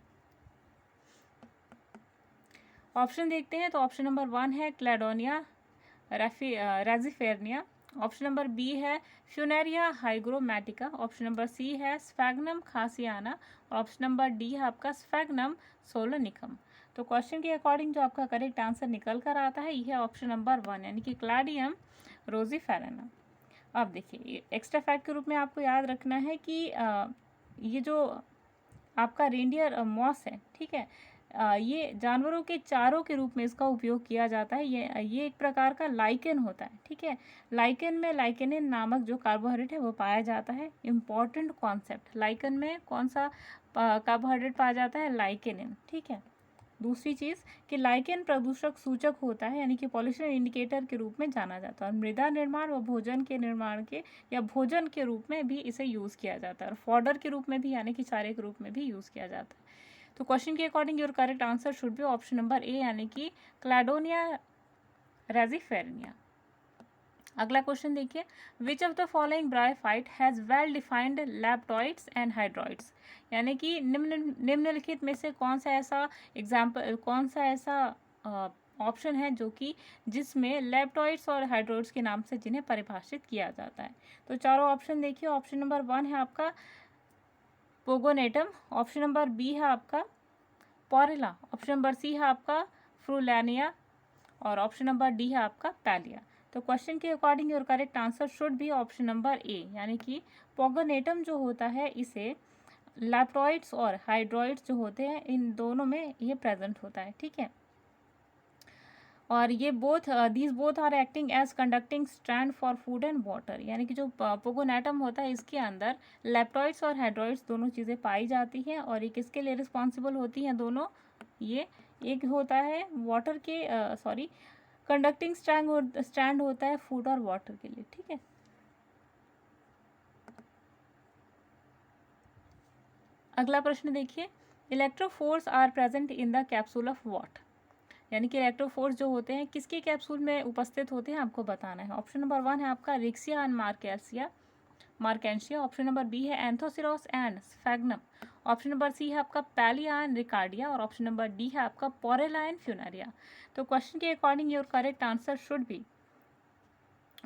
ऑप्शन देखते हैं, तो ऑप्शन नंबर 1 है क्लैडोनिया रेजिफेरनिया, ऑप्शन नंबर बी है फ्यूनेरिया हाइग्रोमैटिका, ऑप्शन नंबर सी है sphagnum khasiana, option number D है आपका स्फैग्नम सोलोनिकम। तो क्वेश्चन के अकॉर्डिंग जो आपका करेक्ट आंसर निकल कर आता है यह है ऑप्शन नंबर 1 यानी कि क्लाडियम रोजीफेरेना। अब देखिए एक्स्ट्रा फैक्ट के रूप में आपको याद रखना है कि ये जो आपका रेंडियर मॉस है, ठीक है, ये जानवरों के चारों के रूप में इसका उपयोग किया जाता है। ये एक प्रकार का लाइकेन होता है। ठीक है, लाइकेन में लाइकेनिन नामक जो कार्बोहाइड्रेट है वो पाया जाता है। इम्पॉर्टेंट कॉन्सेप्ट, लाइकेन में कौन सा कार्बोहाइड्रेट पाया जाता है, लाइकेनिन। ठीक है, दूसरी चीज़ कि लाइकेन प्रदूषक सूचक होता है यानी कि पॉल्यूशन इंडिकेटर के रूप में जाना जाता है, और मृदा निर्माण व भोजन के निर्माण के या भोजन के रूप में भी इसे यूज़ किया जाता है, और फॉडर के रूप में भी यानी कि चारे के रूप में भी यूज़ किया जाता है। तो क्वेश्चन के according your correct answer should be option number A यानी कि क्लैडोनिया रेजिफेरनिया। अगला क्वेश्चन देखिए, which of the following bryophyte has well defined leptoids and hydroids, यानी कि निम्नलिखित में से कौन सा ऐसा ऑप्शन है जो कि जिसमें लैप्टॉइड्स और हाइड्रॉइड्स के नाम से जिन्हें परिभाषित किया जाता है। तो चारों ऑप्शन देखिए, ऑप्शन नंबर 1 है आपका पोगोनेटम, ऑप्शन नंबर बी है आपका पॉरेला, ऑप्शन नंबर सी है आपका फ्रूलानिया, और ऑप्शन नंबर डी है आपका पैलिया। तो क्वेश्चन के according your correct answer should be option number A यानी कि पोगोनेटम जो होता है इसे लैप्टॉइड्स और हाइड्रॉइड्स जो होते हैं इन दोनों में ये प्रेजेंट होता है। ठीक है, और ये these both are acting as conducting strand for food and water, यानी कि जो पोगोनेटम होता है इसके अंदर लैप्टॉइड्स और हाइड्रॉइड्स दोनों चीज़ें पाई जाती हैं, और ये किसके लिए रिस्पॉन्सिबल होती हैं दोनों, ये एक होता है वाटर के कंडक्टिंग स्ट्रैंड होता है फूड और वाटर के लिए। ठीक है, अगला प्रश्न देखिए, electrophores are present in the capsule of what, यानी कि इलेक्ट्रोफोर्स जो होते हैं किसके कैप्सूल में उपस्थित होते हैं आपको बताना है। ऑप्शन नंबर 1 है आपका riccia and marchantia, option number B है anthoceros and sphagnum, option number C है आपका पैलिया एंड रिकार्डिया, और ऑप्शन नंबर डी है आपका पोरेला एंड फ्यूनेरिया। तो क्वेश्चन के according your correct answer should be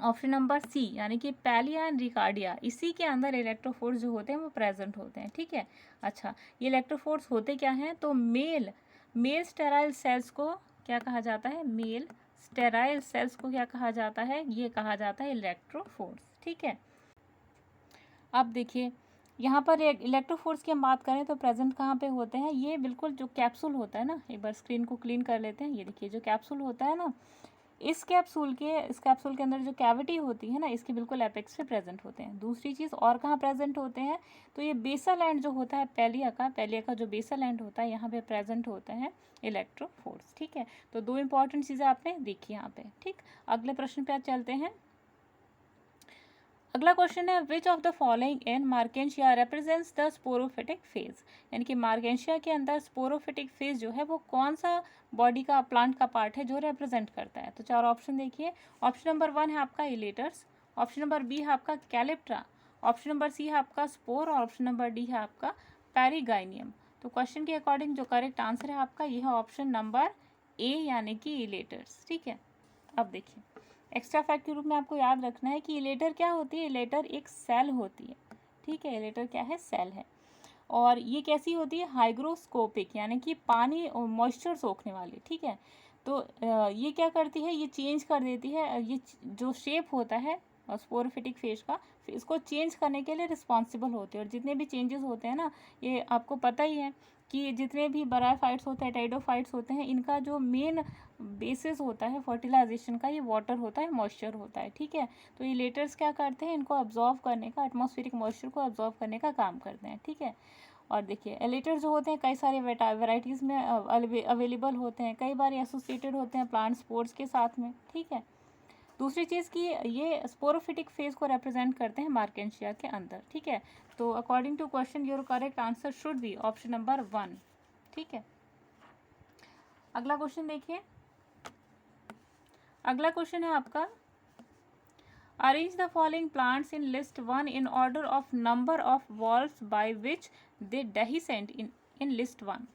option number C यानी कि पैलिया एंड रिकार्डिया, इसी के अंदर इलेक्ट्रोफोर्स जो होते हैं वो प्रेजेंट होते हैं। ठीक है, अच्छा ये इलेक्ट्रोफोर्स होते क्या हैं, तो मेल स्टेराइल सेल्स को क्या कहा जाता है, मेल स्टेराइल सेल्स को क्या कहा जाता है, ये कहा जाता है इलेक्ट्रोफोर्स। ठीक है, अब देखिए यहाँ पर इलेक्ट्रोफोर्स की हम बात करें तो प्रेजेंट कहाँ पे होते हैं, ये बिल्कुल जो कैप्सूल होता है ना, एक बार स्क्रीन को क्लीन कर लेते हैं। ये देखिए जो कैप्सूल होता है ना, इस कैप्सूल के अंदर जो कैविटी होती है ना, इसके बिल्कुल एपेक्स पे प्रेजेंट होते हैं। दूसरी चीज़ और कहाँ प्रेजेंट होते हैं, तो ये बेसल एंड जो होता है पैलिया का जो बेसल एंड होता है यहाँ पे प्रेजेंट होते हैं इलेक्ट्रोफोर्स। ठीक है, तो दो इंपॉर्टेंट चीज़ें आपने देखी यहाँ पे। ठीक, अगले प्रश्न पे आज चलते हैं। अगला क्वेश्चन है, which of the following in Marchantia represents the sporophytic phase, यानी कि मार्केंशिया के अंदर स्पोरोफिटिक फेज जो है वो कौन सा बॉडी का प्लांट का पार्ट है जो रिप्रेजेंट करता है। तो चार ऑप्शन देखिए, ऑप्शन नंबर 1 है आपका इलेटर्स, ऑप्शन नंबर बी है आपका कैलिप्ट्रा, ऑप्शन नंबर सी है आपका स्पोर, और ऑप्शन नंबर डी है आपका पेरिगाइनियम। तो क्वेश्चन के अकॉर्डिंग जो करेक्ट आंसर है आपका यह है ऑप्शन नंबर ए यानी कि इलेटर्स। ठीक है, अब देखिए एक्स्ट्रा फैक्ट के रूप में आपको याद रखना है कि इलेटर क्या होती है, इलेटर एक सेल होती है। ठीक है, इलेटर क्या है, सेल है, और ये कैसी होती है, हाइग्रोस्कोपिक यानी कि पानी और मॉइस्चर सोखने वाली। ठीक है, तो ये क्या करती है, ये चेंज कर देती है, ये जो शेप होता है स्पोरोफिटिक इसको चेंज करने के लिए रिस्पॉन्सिबल होते हैं। और जितने भी चेंजेस होते हैं ना, ये आपको पता ही है कि जितने भी बराफाइट्स होते हैं, टाइडोफाइट्स होते हैं, इनका जो मेन बेसिस होता है फर्टिलाइजेशन का, ये वाटर होता है, मॉइस्चर होता है, ठीक है। तो ये लेटर्स क्या करते हैं, इनको अब्जॉर्व करने का, एटमॉस्फेरिक मॉइस्चर को अब्जॉर्व करने का काम करते हैं, ठीक है। और देखिए एलेटर जो होते हैं कई सारे वेराइटीज़ में अवेलेबल होते हैं, कई बार एसोसिएटेड होते हैं प्लांट स्पोर्स के साथ में, ठीक है। दूसरी चीज़ कि ये स्पोरोफिटिक फेज को रिप्रेजेंट करते हैं मार्केंशिया के अंदर, ठीक है। तो according to question your correct answer should be option number 1, ठीक है। अगला क्वेश्चन देखिए, अगला क्वेश्चन है आपका, arrange the following plants in list 1 in order of number of valves by which they dehiscent in list 1,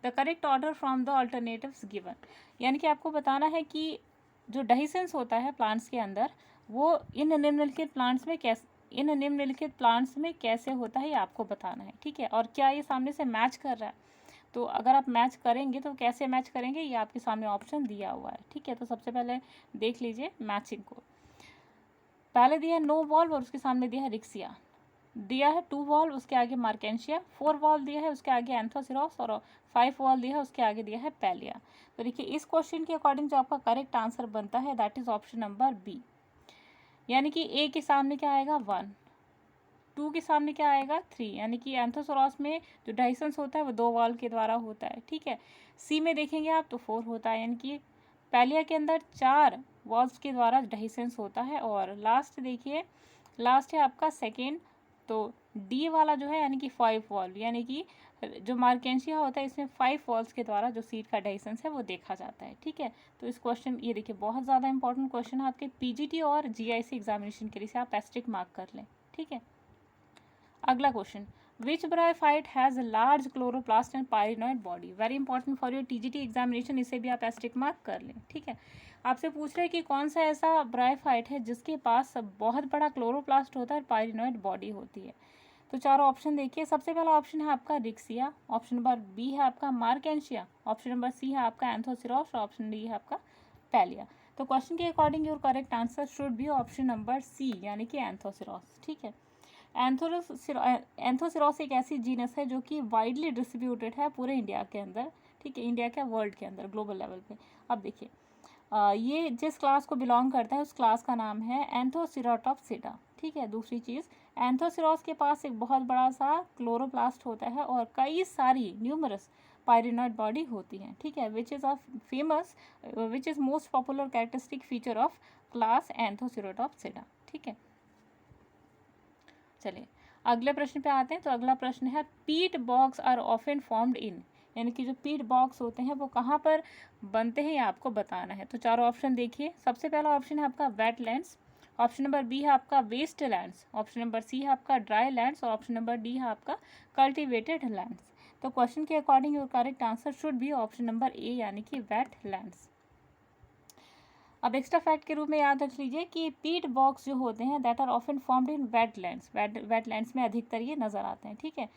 the correct order from the alternatives given. यानी कि आपको बताना है कि जो डेहिसेंस होता है प्लांट्स के अंदर, वो इन निम्नलिखित प्लांट्स में कैसे होता है, ये आपको बताना है, ठीक है। और क्या ये सामने से मैच कर रहा है, तो अगर आप मैच करेंगे तो कैसे मैच करेंगे, ये आपके सामने ऑप्शन दिया हुआ है, ठीक है। तो सबसे पहले देख लीजिए मैचिंग को। पहले दिया है नो वॉल्व और उसके सामने दिया है रिक्सिया, दिया है 2 वॉल्व उसके आगे मार्केंशिया, 4 वॉल्व दिया है उसके आगे एंथोसिरोस, और 5 वॉल्व दिया है उसके आगे दिया है पैलिया। तो देखिए इस क्वेश्चन के अकॉर्डिंग जो आपका करेक्ट आंसर बनता है that is option number B. यानी कि ए के सामने क्या आएगा 1, 2 के सामने क्या आएगा 3, यानी कि एंथोसोरस में जो डाइसेंस होता है वो 2 वॉल्व के द्वारा होता है, ठीक है। सी में देखेंगे आप तो 4 होता है, यानी कि पैलिया के अंदर 4 वॉल्व्स के द्वारा डाइसेंस होता है। और लास्ट देखिए, लास्ट है आपका सेकेंड, तो डी वाला जो है यानी कि 5 वॉल्व, यानी कि जो मार्केंशिया होता है इसमें 5 वॉल्व्स के द्वारा जो सीड का डाइसेंस है वो देखा जाता है, ठीक है। तो इस क्वेश्चन, ये देखिए बहुत ज़्यादा इंपॉर्टेंट क्वेश्चन है आपके पीजीटी और जीआईसी एग्जामिनेशन के लिए, से आप एस्टिक मार्क कर लें, ठीक है। अगला question, which bryophyte has large chloroplast and pyrenoid body, very important for your TGT examination, इसे भी आप एस्टिक मार्क कर लें, ठीक है। आपसे पूछ रहे हैं कि कौन सा ऐसा ब्रायोफाइट है जिसके पास बहुत बड़ा क्लोरोप्लास्ट होता है और पायरिनॉइड बॉडी होती है। तो चारों ऑप्शन देखिए, सबसे पहला ऑप्शन है आपका रिक्सिया, ऑप्शन नंबर बी है आपका मार्केंशिया, ऑप्शन नंबर सी है आपका एंथोसिरोस और ऑप्शन डी है आपका पैलिया। तो क्वेश्चन के according your correct answer should be option number C, यानी कि एंथोसिरोस, ठीक है। एंथोसिरोस एक ऐसी जीनस है जो कि वाइडली डिस्ट्रीब्यूटेड है पूरे इंडिया के अंदर, ठीक है, इंडिया के वर्ल्ड के अंदर, ग्लोबल लेवल पे। अब देखिए ये जिस क्लास को बिलोंग करता है उस क्लास का नाम है एंथोसिराटोप्सिडा, ठीक है। दूसरी चीज़, एंथोसिरोस के पास एक बहुत बड़ा सा क्लोरोप्लास्ट होता है और कई सारी न्यूमरस पायरिनॉइड बॉडी होती हैं, ठीक है, which is most popular characteristic feature of class anthocerotopsida, ठीक है। चलिए अगले प्रश्न पे आते हैं। तो अगला प्रश्न है, peat bogs are often formed in, यानी कि जो पीट बॉक्स होते हैं वो कहाँ पर बनते हैं ये आपको बताना है। तो चारों ऑप्शन देखिए, सबसे पहला ऑप्शन है आपका वेटलैंड्स, ऑप्शन नंबर बी है आपका waste lands, option number C है आपका ड्राई लैंड्स और ऑप्शन नंबर डी है आपका कल्टिवेटेड लैंड्स। तो क्वेश्चन के according your correct answer should be option number A, यानी कि वेटलैंड्स। अब एक्स्ट्रा फैक्ट के रूप में याद रख लीजिए कि पीट बॉक्स जो होते हैं that are often formed in wetlands, wetlands में अधिकतर ये नज़र आते हैं, ठीक है।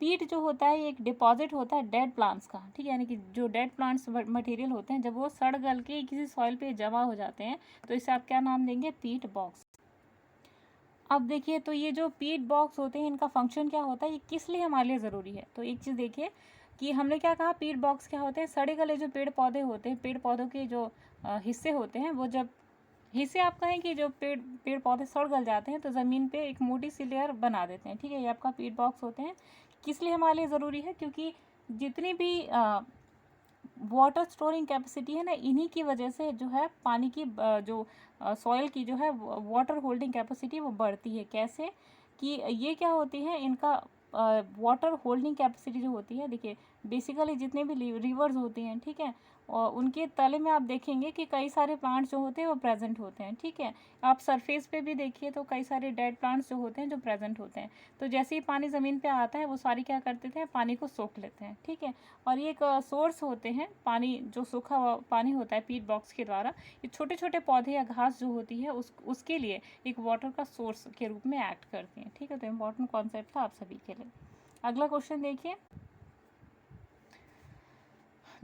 पीट जो होता है ये एक डिपॉजिट होता है डेड प्लांट्स का, ठीक है, यानी कि जो डेड प्लांट्स मटेरियल होते हैं जब वो सड़ गल के किसी सॉइल पे जमा हो जाते हैं तो इसे आप क्या नाम देंगे, पीट बॉक्स। अब देखिए, तो ये जो पीट बॉक्स होते हैं इनका फंक्शन क्या होता है, ये किस लिए हमारे लिए ज़रूरी है। तो एक चीज़ देखिए कि हमने क्या कहा, पीट बॉक्स क्या होते हैं, सड़े गले जो पेड़ पौधे होते हैं, पेड़ पौधों के जो हिस्से होते हैं, वो जब हिस्से आप कहें कि जो पेड़ पौधे सड़ गल जाते हैं तो ज़मीन पे एक मोटी सी लेयर बना देते हैं, ठीक है, ये आपका पीट बॉक्स होते हैं। किस लिए हमारे लिए ज़रूरी है, क्योंकि जितनी भी वाटर स्टोरिंग कैपेसिटी है ना, इन्हीं की वजह से जो है पानी की जो सॉइल की जो है वाटर होल्डिंग कैपेसिटी वो बढ़ती है। कैसे कि ये क्या होती है, इनका वाटर होल्डिंग कैपेसिटी जो होती है, देखिए बेसिकली जितने भी रिवर्स होती हैं, ठीक है, और उनके तले में आप देखेंगे कि कई सारे प्लांट्स जो होते हैं वो प्रेजेंट होते हैं, ठीक है। आप सरफेस पे भी देखिए तो कई सारे डेड प्लांट्स जो होते हैं जो प्रेजेंट होते हैं। तो जैसे ही पानी ज़मीन पे आता है वो सारी क्या करते थे, पानी को सोख लेते हैं, ठीक है। और ये एक सोर्स होते हैं, पानी जो सूखा हुआ पानी होता है पीट बॉक्स के द्वारा, ये छोटे छोटे पौधे या घास जो होती है उसके लिए एक वाटर का सोर्स के रूप में एक्ट करती हैं, ठीक है। तो इम्पॉर्टेंट कॉन्सेप्ट था आप सभी के लिए। अगला क्वेश्चन देखिए,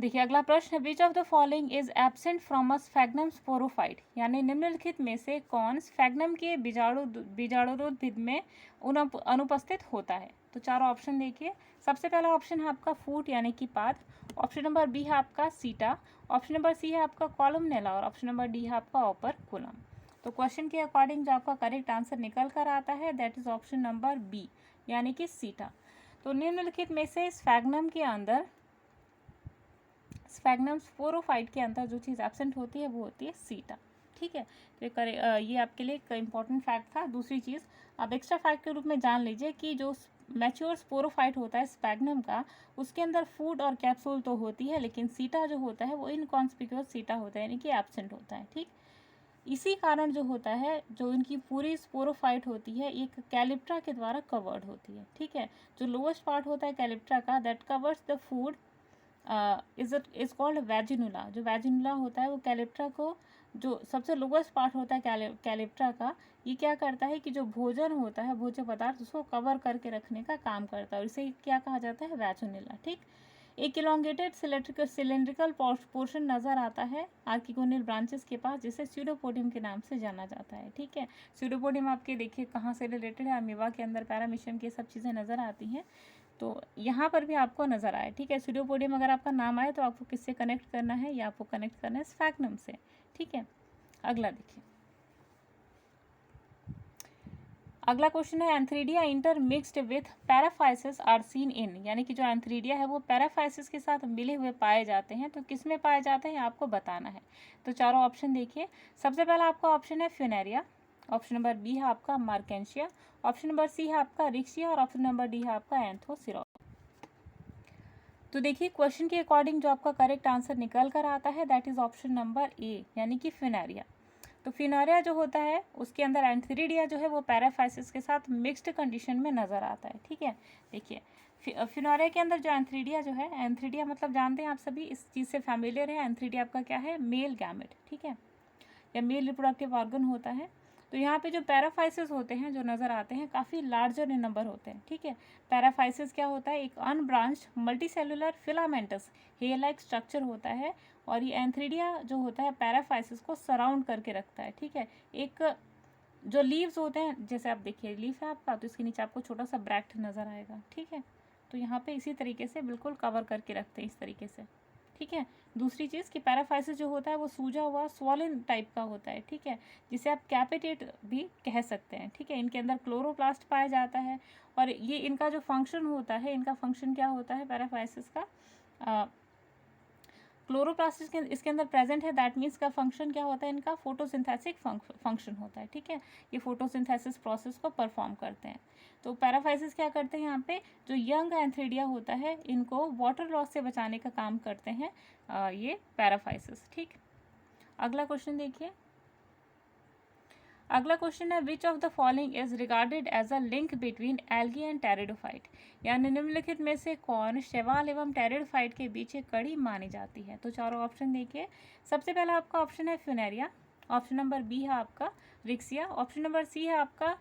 देखिए अगला प्रश्न, विच of the following is absent from a sphagnum sporophyte, यानी निम्नलिखित में से कौन स्फैग्नम के बीजाणुरोध में अनुपस्थित होता है। तो चारों ऑप्शन देखिए। सबसे पहला ऑप्शन है आपका फूट यानी कि पाद, ऑप्शन नंबर बी है आपका सीटा, ऑप्शन नंबर सी है आपका कॉलमनेला और ऑप्शन नंबर डी है आपका ओपरकुलम। तो क्वेश्चन के अकॉर्डिंग जो आपका करेक्ट आंसर निकल कर आता है that is option number B यानी कि सीटा। तो निम्नलिखित में से स्फैग्नम स्पोरोफाइट के अंदर जो चीज़ एब्सेंट होती है वो होती है सीटा। ठीक है, तो ये आपके लिए एक इंपॉर्टेंट फैक्ट था। दूसरी चीज़ अब एक्स्ट्रा फैक्ट के रूप में जान लीजिए कि जो मैच्योर स्पोरोफाइट होता है स्फैग्नम का, उसके अंदर फूड और कैप्सूल तो होती है, लेकिन सीटा जो होता है वो इनकॉन्स्पिक्यूअस सीटा होता है, यानी कि एब्सेंट होता है। ठीक, इसी कारण जो होता है, जो इनकी पूरी स्पोरोफाइट होती है एक कैलिप्ट्रा के द्वारा कवर्ड होती है। ठीक है, जो लोएस्ट पार्ट होता है कैलिप्ट्रा का that covers the food is called vaginula. जो वैजिनुला होता है वो कैलिप्ट्रा को, जो सबसे लोएस्ट पार्ट होता है कैलिप्ट्रा का, ये क्या करता है कि जो भोजन होता है, भोज्य पदार्थ, उसको कवर करके रखने का काम करता है और इसे क्या कहा जाता है, वैजिनुला। ठीक, एक इलोंगेटेड सिलेंड्रिकल पोर्शन नजर आता है आर्किगोनियल ब्रांचेस के पास, जिसे स्यूडोपोडियम के नाम से जाना जाता है। ठीक है, स्यूडोपोडियम आपके देखिए कहाँ से रिलेटेड है, अमीबा के अंदर पैरामीशियम की सब चीज़ें नज़र आती हैं, तो यहाँ पर भी आपको नजर आए। ठीक है, स्यूडोपोडियम अगर आपका नाम आए तो आपको किससे कनेक्ट करना है, या आपको कनेक्ट करना है स्फैग्नम से। ठीक है, अगला देखिए, अगला क्वेश्चन है antheridia intermixed with paraphyses are seen in, यानी कि जो एंथ्रीडिया है वो पैराफाइसिस के साथ मिले हुए पाए जाते हैं, तो किस में पाए जाते हैं आपको बताना है। तो चारों ऑप्शन देखिए। सबसे पहला आपका ऑप्शन है फ्यूनेरिया, ऑप्शन नंबर बी है आपका मार्केंशिया, ऑप्शन नंबर सी है आपका रिक्शिया और ऑप्शन नंबर डी है आपका एंथोसिरोस। तो देखिए क्वेश्चन के अकॉर्डिंग जो आपका करेक्ट आंसर निकल कर आता है that is option number A यानी कि फ्यूनेरिया। तो फ्यूनेरिया जो होता है उसके अंदर एंथ्रीडिया जो है वो पैराफाइसिस के साथ मिक्स्ड कंडीशन में नजर आता है। ठीक है, देखिए फ्यूनेरिया के अंदर जो एंथ्रीडिया जो है, एंथ्रीडिया मतलब जानते हैं आप सभी, इस चीज़ से फैमिलियर है। एंथ्रीडिया आपका क्या है, मेल गैमेट। ठीक है, या मेल रिप्रोडक्टिव ऑर्गन होता है। तो यहाँ पे जो पैराफाइसिस होते हैं जो नज़र आते हैं काफ़ी लार्जर इन नंबर होते हैं। ठीक है, पैराफाइसिस क्या होता है, एक unbranched multicellular filamentous hair like structure होता है, और ये एंथ्रीडिया जो होता है पैराफाइसिस को सराउंड करके रखता है। ठीक है, एक जो लीव्स होते हैं, जैसे आप देखिए लीफ है आपका, तो इसके नीचे आपको छोटा सा ब्रैक्ट नज़र आएगा। ठीक है, तो यहाँ पे इसी तरीके से बिल्कुल कवर करके रखते हैं इस तरीके से। ठीक है, दूसरी चीज़ कि पैराफाइसिस जो होता है वो सूजा हुआ स्वॉलन टाइप का होता है। ठीक है, जिसे आप कैपिटेट भी कह सकते हैं। ठीक है, इनके अंदर क्लोरोप्लास्ट पाया जाता है, और ये इनका जो फंक्शन होता है, इनका फंक्शन क्या होता है पैराफाइसिस का, क्लोरोप्लास्ट इसके अंदर प्रेजेंट है, दैट मीन्स का फंक्शन क्या होता है, इनका फोटोसिंथेसिस फंक्शन होता है। ठीक है, ये फोटोसिंथेसिस प्रोसेस को परफॉर्म करते हैं। तो पैराफाइसिस क्या करते हैं, यहाँ पे जो यंग एंथ्रीडिया होता है इनको वाटर लॉस से बचाने का काम करते हैं ये पैराफाइसिस। ठीक, अगला क्वेश्चन देखिए। अगला क्वेश्चन है which of the following is regarded as a link between algae and pteridophyte, यानी निम्नलिखित में से कौन शैवाल एवं टेरिडोफाइट के बीच एक कड़ी मानी जाती है। तो चारों ऑप्शन देखिए। सबसे पहला आपका ऑप्शन है फ्यूनेरिया, ऑप्शन नंबर बी है आपका रिक्सिया, ऑप्शन नंबर सी है आपका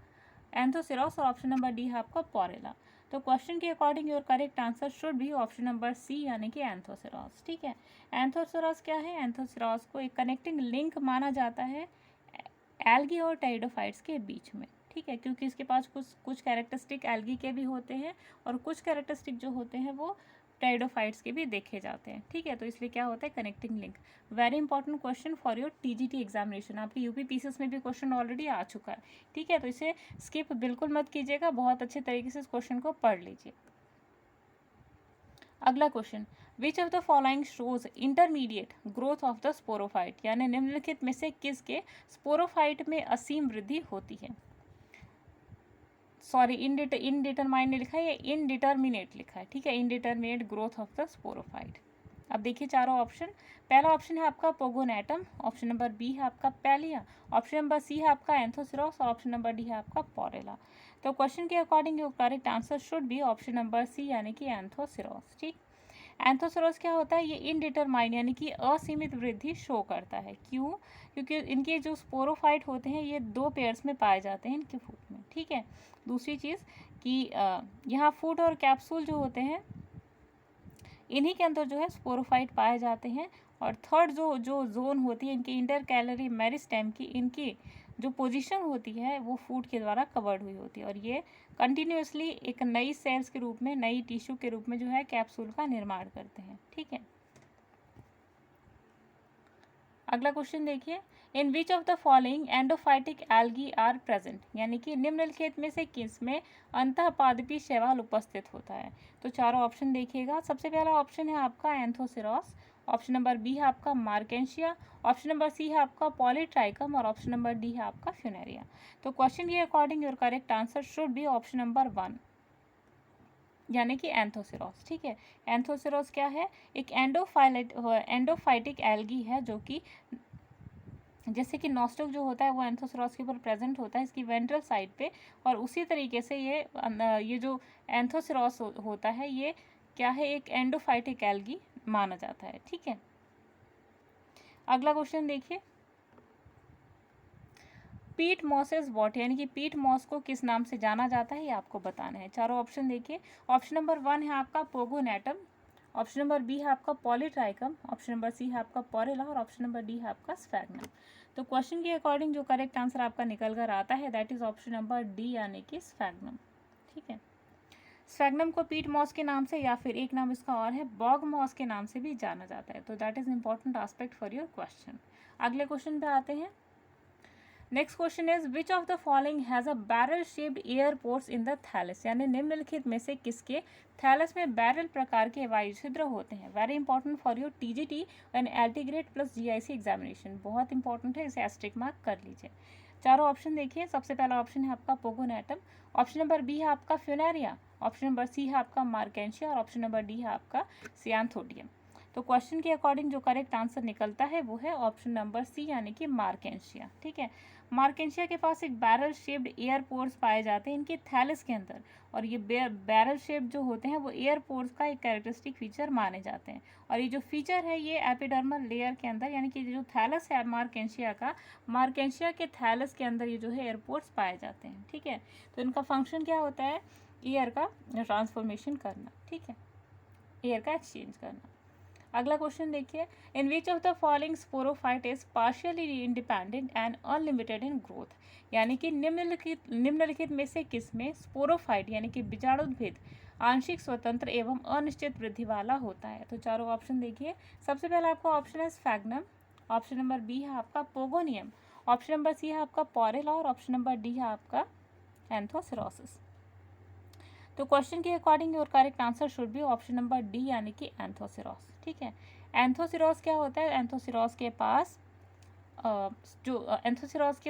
एंथोसिरोस और ऑप्शन नंबर डी है आपका पोरेला। तो क्वेश्चन के according your correct answer should be option number C यानी कि एंथोसिरोस। ठीक है, एंथोसिरोस क्या है, एंथोसिरोस को एक कनेक्टिंग लिंक माना जाता है एल्गी और टेरिडोफाइट्स के बीच में। ठीक है, क्योंकि इसके पास कुछ कैरेक्टरिस्टिक एल्गी के भी होते हैं और कुछ कैरेक्टरिस्टिक जो होते हैं वो टेरिडोफाइट्स के भी देखे जाते हैं। ठीक है, तो इसलिए क्या होता है connecting link. Very important question for your TGT examination, आपके यूपी पीसीएस में भी क्वेश्चन ऑलरेडी आ चुका है। ठीक है, तो इसे स्किप बिल्कुल मत कीजिएगा, बहुत अच्छे तरीके से इस क्वेश्चन को पढ़ लीजिए। अगला question, which of the following shows intermediate growth of the sporophyte, यानी निम्नलिखित में से किसके स्पोरोफाइट में असीम वृद्धि होती है। सॉरी, इनडिटरमाइंड लिखा है, ये इनडिटर्मिनेट लिखा है। ठीक है, indeterminate growth of the sporophyte. अब देखिए चारों ऑप्शन। पहला ऑप्शन है आपका पोगोनेटम, ऑप्शन नंबर बी है आपका पैलिया, ऑप्शन नंबर सी है आपका एंथोसिरोस और ऑप्शन नंबर डी है आपका पोरेला। तो क्वेश्चन के according your correct answer should be option number C यानी कि एंथोसिरोस। ठीक, एंथोसिरोस क्या होता है, ये इनडिटरमाइंड यानी कि असीमित वृद्धि शो करता है। क्यों, क्योंकि इनके जो स्पोरोफाइट होते हैं ये 2 पेयर्स में पाए जाते हैं इनके फूड में। ठीक है, दूसरी चीज़ कि यहाँ फूड और कैप्सूल जो होते हैं इन्हीं के अंदर जो है स्पोरोफाइट पाए जाते हैं। और थर्ड जो जो जोन होती है इनकी इंटरकैलरी मेरिस्टेम की, इनकी जो पोजीशन होती है वो फूड के द्वारा कवर्ड हुई होती है और ये कंटिन्यूसली एक नई सेल्स के रूप में, नई टिश्यू के रूप में जो है कैप्सूल का निर्माण करते हैं। ठीक है, अगला क्वेश्चन देखिए, in which of the following endophytic algae are present, यानी कि निम्नलिखित में से किस में अंतःपादपी शैवाल उपस्थित होता है। तो चारों ऑप्शन देखिएगा। सबसे पहला ऑप्शन है आपका एंथोसिरॉस, ऑप्शन नंबर बी है आपका मार्केंशिया, ऑप्शन नंबर सी है आपका पॉलीट्राइकम और ऑप्शन नंबर डी है आपका फ्यूनेरिया। तो क्वेश्चन के according your correct answer should be option number 1, यानी कि एंथोसिरॉस। ठीक है, एंथोसिरॉस क्या है, एक एंडोफाइटिक एल्गी है जो कि जैसे कि नॉस्टोक जो होता है वो एंथोसिरॉस के ऊपर प्रेजेंट होता है इसकी वेंट्रल साइड पे, और उसी तरीके से ये जो एंथोसिरॉस होता है ये क्या है, एक एंडोफाइटिक एल्गी माना जाता है। ठीक है, अगला क्वेश्चन देखिए, पीट मॉस इज वॉट, यानी कि पीट मॉस को किस नाम से जाना जाता है ये आपको बताना है। चारों ऑप्शन देखिए। ऑप्शन नंबर 1 है आपका पोगोनेटम, ऑप्शन नंबर बी है आपका पॉलीट्राइकम, ऑप्शन नंबर सी है आपका पोरेला और ऑप्शन नंबर डी है आपका स्फैग्नम। तो क्वेश्चन के अकॉर्डिंग जो करेक्ट आंसर आपका निकल कर आता है that is option number D, यानी कि स्फैग्नम। ठीक है, स्फैग्नम को पीट मॉस के नाम से या फिर एक नाम इसका और है बॉग मॉस के नाम से भी जाना जाता है। तो that is important aspect for your question. अगले क्वेश्चन पे आते हैं। Next question is which of the following has a barrel shaped air pores in the thallus, यानी निम्नलिखित में से किसके थैलस में बैरल प्रकार के वायु छिद्र होते हैं। Very important for your TGT and LT grade plus GIC examination, बहुत इंपॉर्टेंट है, इसे एस्ट्रिक मार्क कर लीजिए। चारों ऑप्शन देखिए। सबसे पहला ऑप्शन है आपका पोगोनेटम, ऑप्शन नंबर बी है आपका फ्यूनेरिया, ऑप्शन नंबर सी है आपका मार्केंशिया और ऑप्शन नंबर डी है आपका सियांथोडियम। तो क्वेश्चन के अकॉर्डिंग जो करेक्ट आंसर निकलता है वो है ऑप्शन नंबर सी, यानी कि मार्केंशिया। ठीक है, मार्केंशिया के पास एक बैरल शेप्ड एयर पोर्स पाए जाते हैं इनके थैलस के अंदर, और ये बैरल शेप जो होते हैं वो एयर पोर्स का एक कैरेक्टरिस्टिक फीचर माने जाते हैं। और ये जो फीचर है ये एपिडर्मल लेयर के अंदर, यानी कि जो थैलस है मार्केंशिया का, मार्केंशिया के थैलस के अंदर ये जो है एयर पोर्स पाए जाते हैं। ठीक है, तो इनका फंक्शन क्या होता है, एयर का ट्रांसफॉर्मेशन करना। ठीक है, एयर का एक्सचेंज करना। अगला क्वेश्चन देखिए, in which of the following sporophyte is partially independent and unlimited in growth, यानी कि निम्नलिखित में से किस में स्पोरोफाइट यानी कि बीजाणुद्भिद आंशिक स्वतंत्र एवं अनिश्चित वृद्धि वाला होता है। तो चारों ऑप्शन देखिए। सबसे पहला आपका ऑप्शन है स्फैग्नम, ऑप्शन नंबर बी है आपका पोगोनियम, ऑप्शन नंबर सी है आपका पोरेला और ऑप्शन नंबर डी है आपका एंथोसिरोसिस। तो क्वेश्चन के according your correct answer should be option number D, यानी कि एंथोसिरोस। ठीक है, एंथोसिरोस क्या होता है, एंथोसिरोस के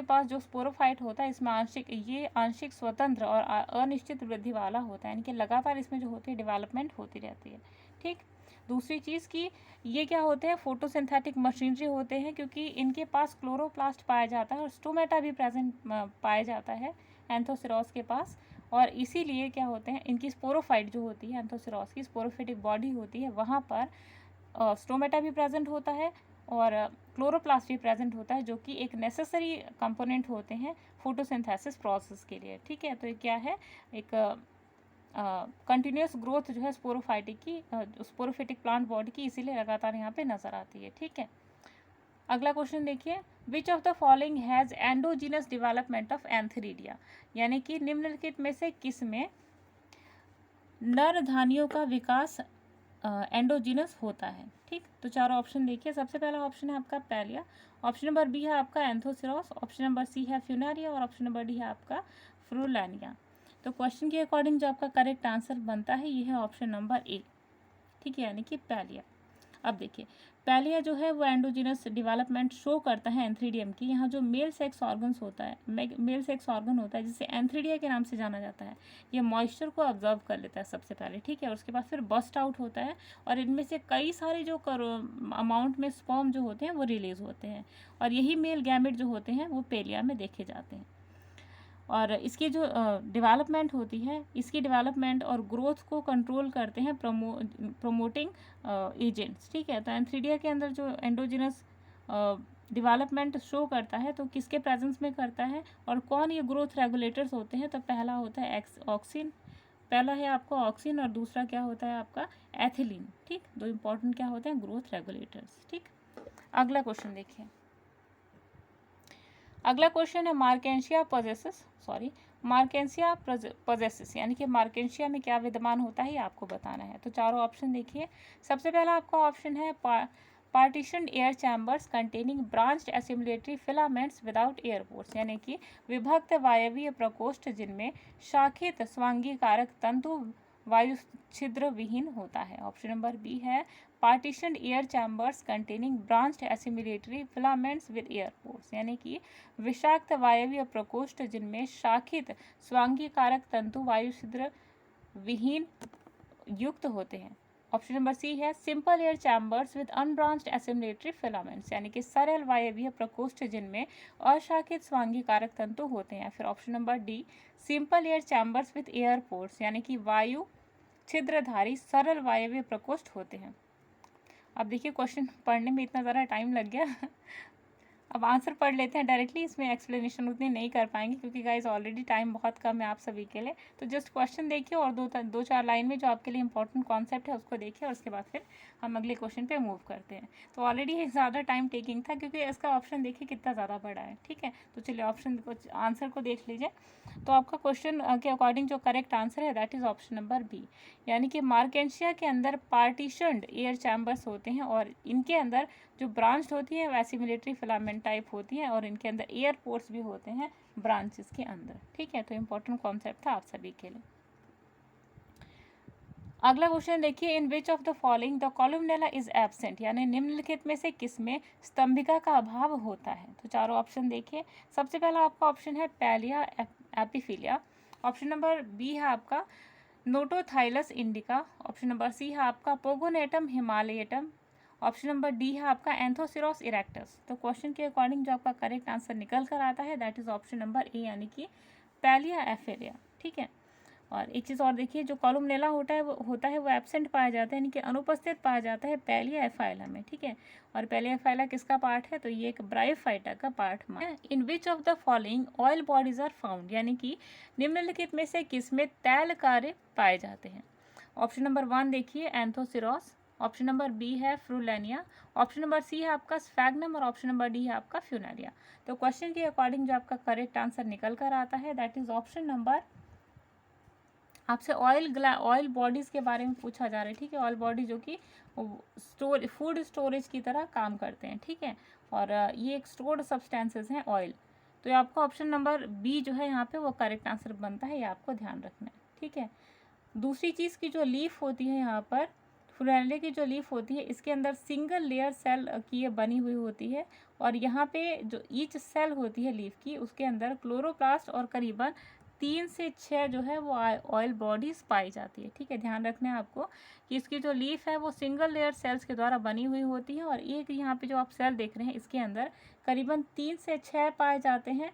पास जो स्पोरोफाइट होता है इसमें आंशिक स्वतंत्र और अनिश्चित वृद्धि वाला होता है, यानी कि लगातार इसमें जो होती है डेवलपमेंट होती रहती है। ठीक, दूसरी चीज़ की ये क्या होते हैं, फोटोसिंथेटिक मशीनरी होते हैं, क्योंकि इनके पास क्लोरोप्लास्ट पाया जाता है और स्टोमेटा भी प्रेजेंट पाया जाता है एंथोसिरोस के पास, और इसीलिए क्या होते हैं, इनकी स्पोरोफाइट जो होती है एंथोसिरोस की स्पोरोफिटिक बॉडी होती है वहाँ पर स्टोमेटा भी प्रेजेंट होता है और क्लोरोप्लास्ट भी प्रेजेंट होता है, जो कि एक नेसेसरी कंपोनेंट होते हैं फोटोसिंथेसिस प्रोसेस के लिए। ठीक है, तो ये क्या है, एक कंटिन्यूस ग्रोथ जो है स्पोरोफिटिक प्लांट बॉडी की, इसीलिए लगातार यहाँ पे नजर आती है। ठीक है, अगला क्वेश्चन देखिए, which of the following has endogenous development of antheridia, यानी कि निम्नलिखित में से किस में नर धानियों का विकास एंडोजीनस होता है। ठीक, तो चारों ऑप्शन देखिए। सबसे पहला ऑप्शन है आपका पैलिया, ऑप्शन नंबर बी है आपका एंथोसिरोस, ऑप्शन नंबर सी है फ्यूनारिया और ऑप्शन नंबर डी है आपका फ्रूलानिया। तो क्वेश्चन के अकॉर्डिंग जो आपका करेक्ट आंसर बनता है ये है ऑप्शन नंबर ए। ठीक है, यानी कि पैलिया। अब देखिए, पैलिया जो है वो एंडोजीनस डेवलपमेंट शो करता है एंथ्रीडियम की। यहाँ जो मेल सेक्स ऑर्गन्स होता है, मेल सेक्स ऑर्गन होता है जिसे एंथ्रीडिया के नाम से जाना जाता है, ये मॉइस्चर को ऑब्जर्व कर लेता है सबसे पहले। ठीक है, उसके बाद फिर बस्ट आउट होता है और इनमें से कई सारे जो अमाउंट में स्पर्म जो होते हैं वो रिलीज होते हैं, और यही मेल गैमेट जो होते हैं वो पैलिया में देखे जाते हैं। और इसकी जो डेवलपमेंट होती है, इसकी डेवलपमेंट और ग्रोथ को कंट्रोल करते हैं प्रोमोटिंग एजेंट्स। ठीक है, तो एंथ्रीडिया के अंदर जो एंडोजिनस डेवलपमेंट शो करता है तो किसके प्रेजेंस में करता है और कौन ये ग्रोथ रेगुलेटर्स होते हैं, तो पहला होता है ऑक्सिन, पहला है आपका ऑक्सिन और दूसरा क्या होता है आपका एथिलीन। ठीक, दो इंपॉर्टेंट क्या होते हैं, ग्रोथ रेगुलेटर्स। ठीक, अगला क्वेश्चन देखिए। अगला क्वेश्चन है मार्केंशिया पोजेसिस यानी कि मार्केंशिया में क्या विद्यमान होता है ये आपको बताना है। तो चारों ऑप्शन देखिए। सबसे पहला आपका ऑप्शन है partitioned air chambers containing branched assimilatory filaments without airports, यानी कि विभक्त वायवीय प्रकोष्ठ जिनमें शाखित स्वांगीकारक तंतु वायु छिद्र विहीन होता है। ऑप्शन नंबर बी है partitioned air chambers containing branched assimilatory filaments with airports, यानी कि विषाक्त वायवीय प्रकोष्ठ जिनमें शाखित स्वांगीकारक तंतु वायु छिद्र विहीन युक्त होते हैं। ऑप्शन नंबर सी है simple air chambers with unbranched assimilatory filaments, यानी कि सरल वायवीय प्रकोष्ठ जिनमें अशाखित स्वांगीकारक तंतु होते हैं। फिर option number D simple air chambers with airports, यानी कि वायु छिद्रधारी सरल वायवीय प्रकोष्ठ होते हैं। अब देखिए क्वेश्चन पढ़ने में इतना ज़्यादा टाइम लग गया अब आंसर पढ़ लेते हैं डायरेक्टली, इसमें एक्सप्लेनेशन उतनी नहीं कर पाएंगे क्योंकि गाइज ऑलरेडी टाइम बहुत कम है आप सभी के लिए। तो जस्ट क्वेश्चन देखिए और दो चार लाइन में जो आपके लिए इंपॉर्टेंट कॉन्सेप्ट है उसको देखिए और उसके बाद फिर हम अगले क्वेश्चन पे मूव करते हैं। तो ऑलरेडी ये ज़्यादा टाइम टेकिंग था क्योंकि इसका ऑप्शन देखिए कितना ज़्यादा बड़ा है। ठीक है, तो चलिए ऑप्शन को आंसर को देख लीजिए। तो आपका क्वेश्चन के अकॉर्डिंग जो करेक्ट आंसर है that is option number B, यानी कि मार्केंशिया के अंदर पार्टीशन्ड एयर चैम्बर्स होते हैं और इनके अंदर जो ब्रांच होती है वैसी मिलिट्री फिलामेंट टाइप होती है और इनके अंदर एयरपोर्ट्स भी होते हैं ब्रांचेस के अंदर। ठीक है, तो इंपॉर्टेंट कॉन्सेप्ट था आप सभी के लिए। अगला क्वेश्चन देखिए, in which of the following the columella is absent, यानी निम्नलिखित में से किसमें स्तंभिका का अभाव होता है। तो चारों ऑप्शन देखिए। सबसे पहला आपका ऑप्शन है पैलिया एपिफिलिया, ऑप्शन नंबर बी है आपका नोटोथाइलस इंडिका, ऑप्शन नंबर सी है आपका पोगोनेटम हिमालयटम, ऑप्शन नंबर डी है आपका एंथोसिरोस इरेक्टस। तो क्वेश्चन के अकॉर्डिंग जो आपका करेक्ट आंसर निकल कर आता है that is option number A, यानी कि पैलिया एफिलिया। ठीक है, और एक चीज़ और देखिए, जो कॉलमनेला होता है वो एब्सेंट पाया जाता है, यानी कि अनुपस्थित पाया जाता है पैलिया एफाइला में। ठीक है, और पैलिया एफाइला किसका पार्ट है, तो ये एक ब्रायोफाइटा का पार्ट है। In which of the following oil bodies are found, यानी कि निम्नलिखित में से किसमें तैल कार्य पाए जाते हैं। ऑप्शन नंबर 1 देखिए एंथोसिरोस, ऑप्शन नंबर बी है फ्रूलेनिया, ऑप्शन नंबर सी है आपका स्फैग्नम और ऑप्शन नंबर डी है आपका फ्यूनेरिया। तो क्वेश्चन के अकॉर्डिंग जो आपका करेक्ट आंसर निकल कर आता है दैट इज ऑप्शन नंबर, आपसे ऑयल बॉडीज़ के बारे में पूछा जा रहा है। ठीक है, ऑयल बॉडी जो कि फूड स्टोरेज की तरह काम करते हैं। ठीक है, और ये एक स्टोर्ड सब्सटेंसेस हैं ऑयल। तो ये आपका ऑप्शन नंबर बी जो है यहाँ पे वो करेक्ट आंसर बनता है, ये आपको ध्यान रखना है। ठीक है, दूसरी चीज़ की जो लीफ होती है यहाँ पर फ्लोरेलिया की जो लीफ होती है इसके अंदर सिंगल लेयर सेल की ये बनी हुई होती है और यहाँ पे जो ईच सेल होती है लीफ की उसके अंदर क्लोरोप्लास्ट और करीबन 3 से 6 जो है वो ऑयल बॉडीज़ पाई जाती है। ठीक है, ध्यान रखना है आपको कि इसकी जो लीफ है वो सिंगल लेयर सेल्स के द्वारा बनी हुई होती है और एक यहाँ पे जो आप सेल देख रहे हैं इसके अंदर करीबन 3 से 6 पाए जाते हैं,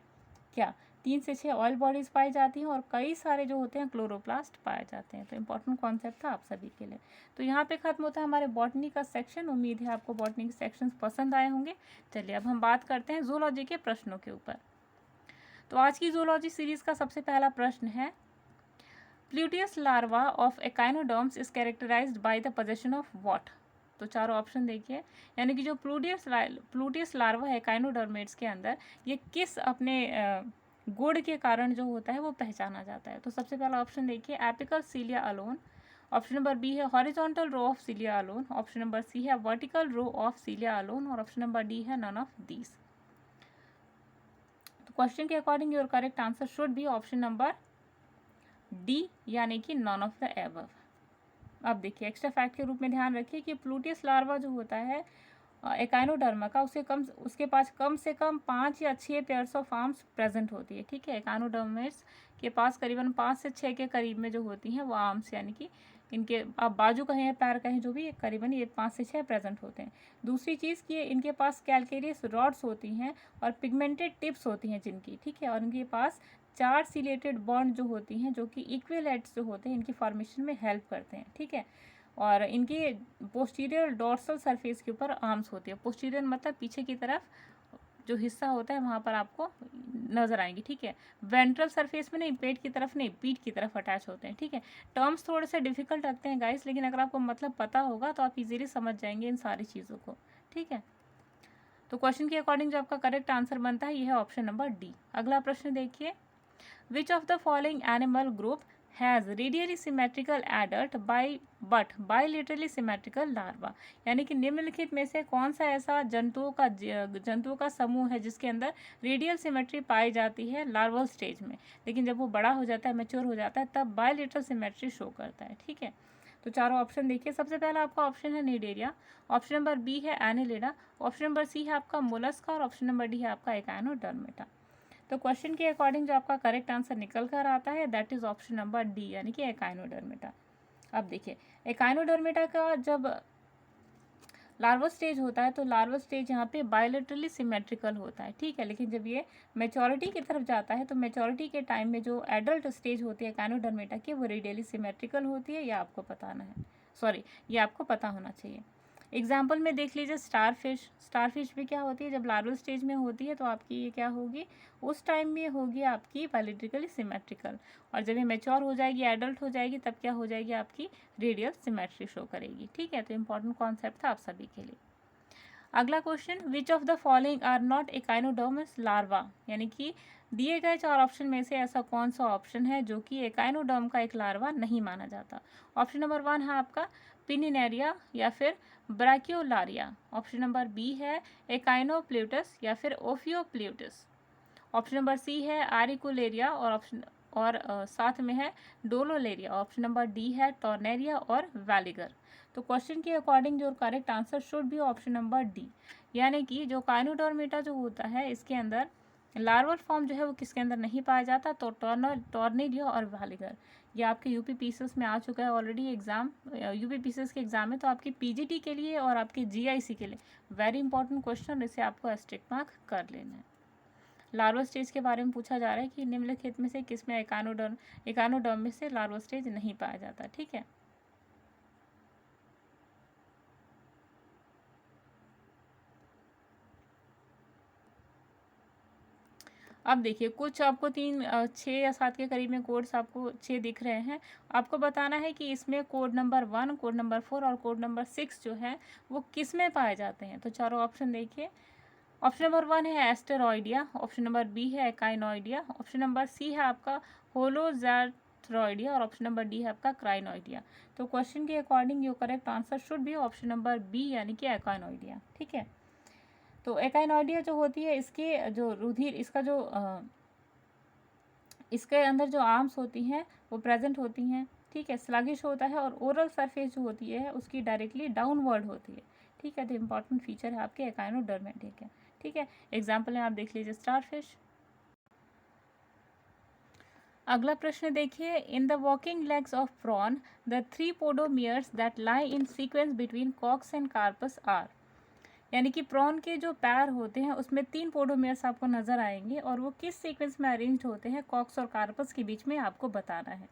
क्या 3 से 6 ऑयल बॉडीज़ पाई जाती हैं और कई सारे जो होते हैं क्लोरोप्लास्ट पाए जाते हैं। तो इंपॉर्टेंट कॉन्सेप्ट था आप सभी के लिए। तो यहाँ पे खत्म होता है हमारे बॉटनी का सेक्शन। उम्मीद है आपको बॉटनी के सेक्शंस पसंद आए होंगे। चलिए अब हम बात करते हैं जूलॉजी के प्रश्नों के ऊपर। तो आज की जूलॉजी सीरीज का सबसे पहला प्रश्न है, pluteus larva of echinoderms is characterised by the possession of what. तो चारों ऑप्शन देखिए, यानी कि जो प्लूटियस लार्वा है एकाइनोडर्मेट्स के अंदर ये किस अपने गुण के कारण जो होता है वो पहचाना जाता है। तो सबसे पहला ऑप्शन देखिए apical cilia alone, option number B है horizontal row of cilia alone, option number C है vertical row of cilia alone और ऑप्शन नंबर डी है नन ऑफ दीज। तो क्वेश्चन के according your correct answer should be option number D, यानी कि none of the above. अब देखिए extra fact के रूप में ध्यान रखिए कि प्लूटियस लार्वा जो होता है एकाइनोडर्मा का उसके पास कम से कम 5 या 6 पेयर्स ऑफ आर्म्स प्रेजेंट होती है। ठीक है, एकाइनोडर्मेट्स के पास करीबन 5 से 6 के करीब में जो होती हैं वो आर्म्स, यानी कि इनके आप बाजू कहें या पैर कहें जो भी करीबन ये 5 से 6 प्रेजेंट होते हैं। दूसरी चीज़ कि इनके पास कैल्केरियस रॉड्स होती हैं और पिगमेंटेड टिप्स होती हैं जिनकी। ठीक है, और इनके पास 4 सिलेटेड बॉन्ड जो होती हैं जो कि इक्विलेट्स जो होते हैं इनकी फॉर्मेशन में हेल्प करते हैं। ठीक है, और इनकी पोस्टीरियर डॉर्सल सरफेस के ऊपर आर्म्स होती है। पोस्टीरियर मतलब पीछे की तरफ जो हिस्सा होता है वहाँ पर आपको नजर आएंगी, ठीक है। वेंट्रल सरफेस में नहीं, पेट की तरफ नहीं, पीठ की तरफ अटैच होते हैं, ठीक है। टर्म्स थोड़े से डिफिकल्ट लगते हैं गाइस, लेकिन अगर आपको मतलब पता होगा तो आप इजीली समझ जाएंगे इन सारी चीज़ों को, ठीक है। तो क्वेश्चन के अकॉर्डिंग जो आपका करेक्ट आंसर बनता है ये है ऑप्शन नंबर डी। अगला प्रश्न देखिए, which of the following animal group has radially symmetrical adult but bilaterally symmetrical larva, यानी कि निम्नलिखित में से कौन सा ऐसा जंतुओं का समूह है जिसके अंदर रेडियल सिमेट्री पाई जाती है लार्वल स्टेज में, लेकिन जब वो बड़ा हो जाता है, मैच्योर हो जाता है, तब बाइलेटरल सिमेट्री शो करता है, ठीक है। तो चारों ऑप्शन देखिए, सबसे पहला आपका ऑप्शन है निडेरिया, ऑप्शन नंबर बी है एनिलिडा, ऑप्शन नंबर सी है आपका मोलस्का और ऑप्शन नंबर डी है आपका एकाइनोडर्मेटा। तो क्वेश्चन के अकॉर्डिंग जो आपका करेक्ट आंसर निकल कर आता है that is option number D, यानी कि एकाइनोडर्मेटा। अब देखिए, एकाइनोडर्मेटा का जब लार्वा स्टेज होता है तो लार्वा स्टेज यहाँ पे बायोलेटरली सिमेट्रिकल होता है, ठीक है। लेकिन जब ये मेचोरिटी की तरफ जाता है तो मेचोरिटी के टाइम में जो एडल्ट स्टेज होती है एकाइनोडर्मेटा की, वो रेडियली सिमेट्रिकल होती है, ये आपको बताना है, सॉरी ये आपको पता होना चाहिए। एग्जाम्पल में देख लीजिए, स्टारफिश भी क्या होती है, जब लार्वल स्टेज में होती है तो आपकी ये क्या होगी, उस टाइम में होगी आपकी बायोलेट्रिकली सिमेट्रिकल, और जब ये मैच्योर हो जाएगी, एडल्ट हो जाएगी, तब क्या हो जाएगी आपकी रेडियल सिमेट्री शो करेगी, ठीक है। तो इंपॉर्टेंट कॉन्सेप्ट था आप सभी के लिए। अगला question, which of the following are not echinoderms larva, यानी कि दिए गए चार ऑप्शन में से ऐसा कौन सा ऑप्शन है जो कि एकाइनोडर्म का एक लार्वा नहीं माना जाता। ऑप्शन नंबर 1 है आपका पिनिनेरिया या फिर ब्रैकियोलारिया, ऑप्शन नंबर बी है एकाइनोप्ल्यूटस या फिर ओफियोप्ल्यूटस, ऑप्शन नंबर सी है आरिकुलेरिया और साथ में है डोलोलेरिया, ऑप्शन नंबर डी है टॉर्नेरिया और वैलिगर। तो क्वेश्चन के अकॉर्डिंग जो correct answer should be option number D, यानी कि जो काइनोडर्मेटा जो होता है इसके अंदर लार्वल फॉर्म जो है वो किसके अंदर नहीं पाया जाता, तो टॉर्नेरिया और वैलिगर। ये आपके यूपी पीसीएस में आ चुका है ऑलरेडी एग्जाम, यूपी पीसीएस के एग्जाम में, तो आपकी पीजीटी के लिए और आपके जीआईसी के लिए वेरी इंपॉर्टेंट क्वेश्चन, इसे आपको एस्टेरिक मार्क कर लेना है। लार्वा स्टेज के बारे में पूछा जा रहा है कि निम्नलिखित में से किसमें एकानोडर्म में से लार्वा स्टेज नहीं पाया जाता, ठीक है। अब देखिए, कुछ आपको 6 या 7 के करीब में कोड्स आपको 6 दिख रहे हैं, आपको बताना है कि इसमें कोड नंबर 1, कोड नंबर 4 और कोड नंबर 6 जो है वो किस में पाए जाते हैं। तो चारों ऑप्शन देखिए, ऑप्शन नंबर 1 है एस्टेरॉइडिया, ऑप्शन नंबर बी है एकाइनोइडिया, ऑप्शन नंबर सी है आपका होलोजैथ्रॉइडिया और ऑप्शन नंबर डी है आपका क्राइनोइडिया। तो क्वेश्चन के according yo correct answer should be option number B, यानी कि एकाइनोइडिया, ठीक है। तो एकाइनोइडिया जो होती है, इसके जो रुधिर, इसके अंदर जो आर्म्स होती हैं वो प्रेजेंट होती हैं, ठीक है, स्लगिश होता है, और ओरल सरफेस जो होती है उसकी डायरेक्टली डाउनवर्ड होती है, ठीक है। तो इंपॉर्टेंट फीचर है आपके एकाइनोडर्मेटिक है, ठीक है। एग्जाम्पल में आप देख लीजिए स्टारफिश। अगला प्रश्न देखिए, in the walking legs of prawn the 3 podomeres that lie in sequence between coxa and carpus are, यानी कि प्रॉन के जो पैर होते हैं उसमें 3 पोडोमियर्स आपको नजर आएंगे और वो किस सीक्वेंस में अरेंज होते हैं कॉक्स और कार्पस के बीच में आपको बताना है।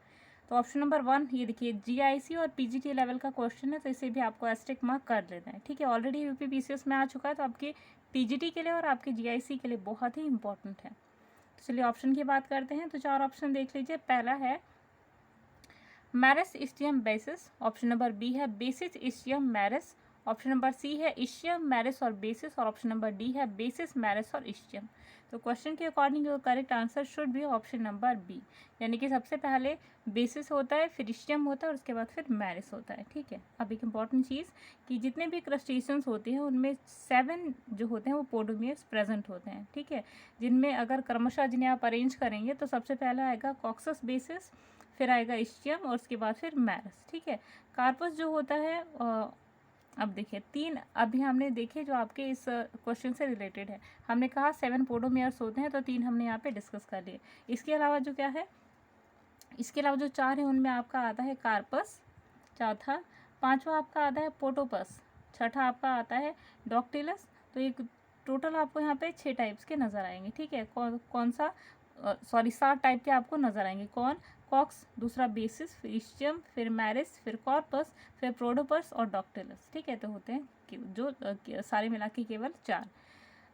तो ऑप्शन नंबर 1, ये देखिए जीआईसी और पीजीटी लेवल का क्वेश्चन है, तो इसे भी आपको एस्टेरिक मार्क कर लेना है, ठीक है। ऑलरेडी यूपी पीसीएस में आ चुका है, तो आपके पीजीटी के लिए और आपके जीआईसी के लिए बहुत ही इंपॉर्टेंट है। तो चलिए ऑप्शन की बात करते हैं, तो 4 ऑप्शन देख लीजिए। पहला है merus ischium basis, option number B है basis ischium merus, option number C है इस्टियम मैरस और बेसिस, और ऑप्शन नंबर डी है बेसिस मैरस और इस्टियम। तो क्वेश्चन के according your correct answer should be option number B, यानी कि सबसे पहले बेसिस होता है, फिर इस्टियम होता है और उसके बाद फिर मैरस होता है, ठीक है। अब एक इंपॉर्टेंट चीज़ कि जितने भी क्रस्टेशियंस होते हैं उनमें 7 जो होते हैं वो पोडोमियर्स प्रेजेंट होते हैं, ठीक है, जिनमें अगर क्रमशः जिन्हें आप अरेंज करेंगे तो सबसे पहला आएगा कॉक्सस बेसिस, फिर आएगा इस्टियम और उसके बाद फिर मैरस, ठीक है। कार्पस जो होता है, अब देखिए 3 अभी हमने देखे जो आपके इस क्वेश्चन से रिलेटेड है, हमने कहा 7 पोडोमियर्स होते हैं, तो 3 हमने यहाँ पे डिस्कस कर लिए। इसके अलावा जो क्या है, इसके अलावा जो 4 है उनमें आपका आता है कार्पस, चौथा, 5वां आपका आता है पोटोपस, छठा आपका आता है डॉक्टिलस। तो एक टोटल आपको यहाँ पे 6 टाइप्स के नज़र आएंगे, ठीक है। कौन सा, सॉरी 7 टाइप के आपको नज़र आएंगे। कौन, कॉक्स, दूसरा बेसिस, फिर इस्टियम, फिर मैरिस, फिर कॉर्पस, फिर प्रोडोपस और डॉक्टिलस, ठीक है। तो होते हैं जो सारे मिला के केवल 4।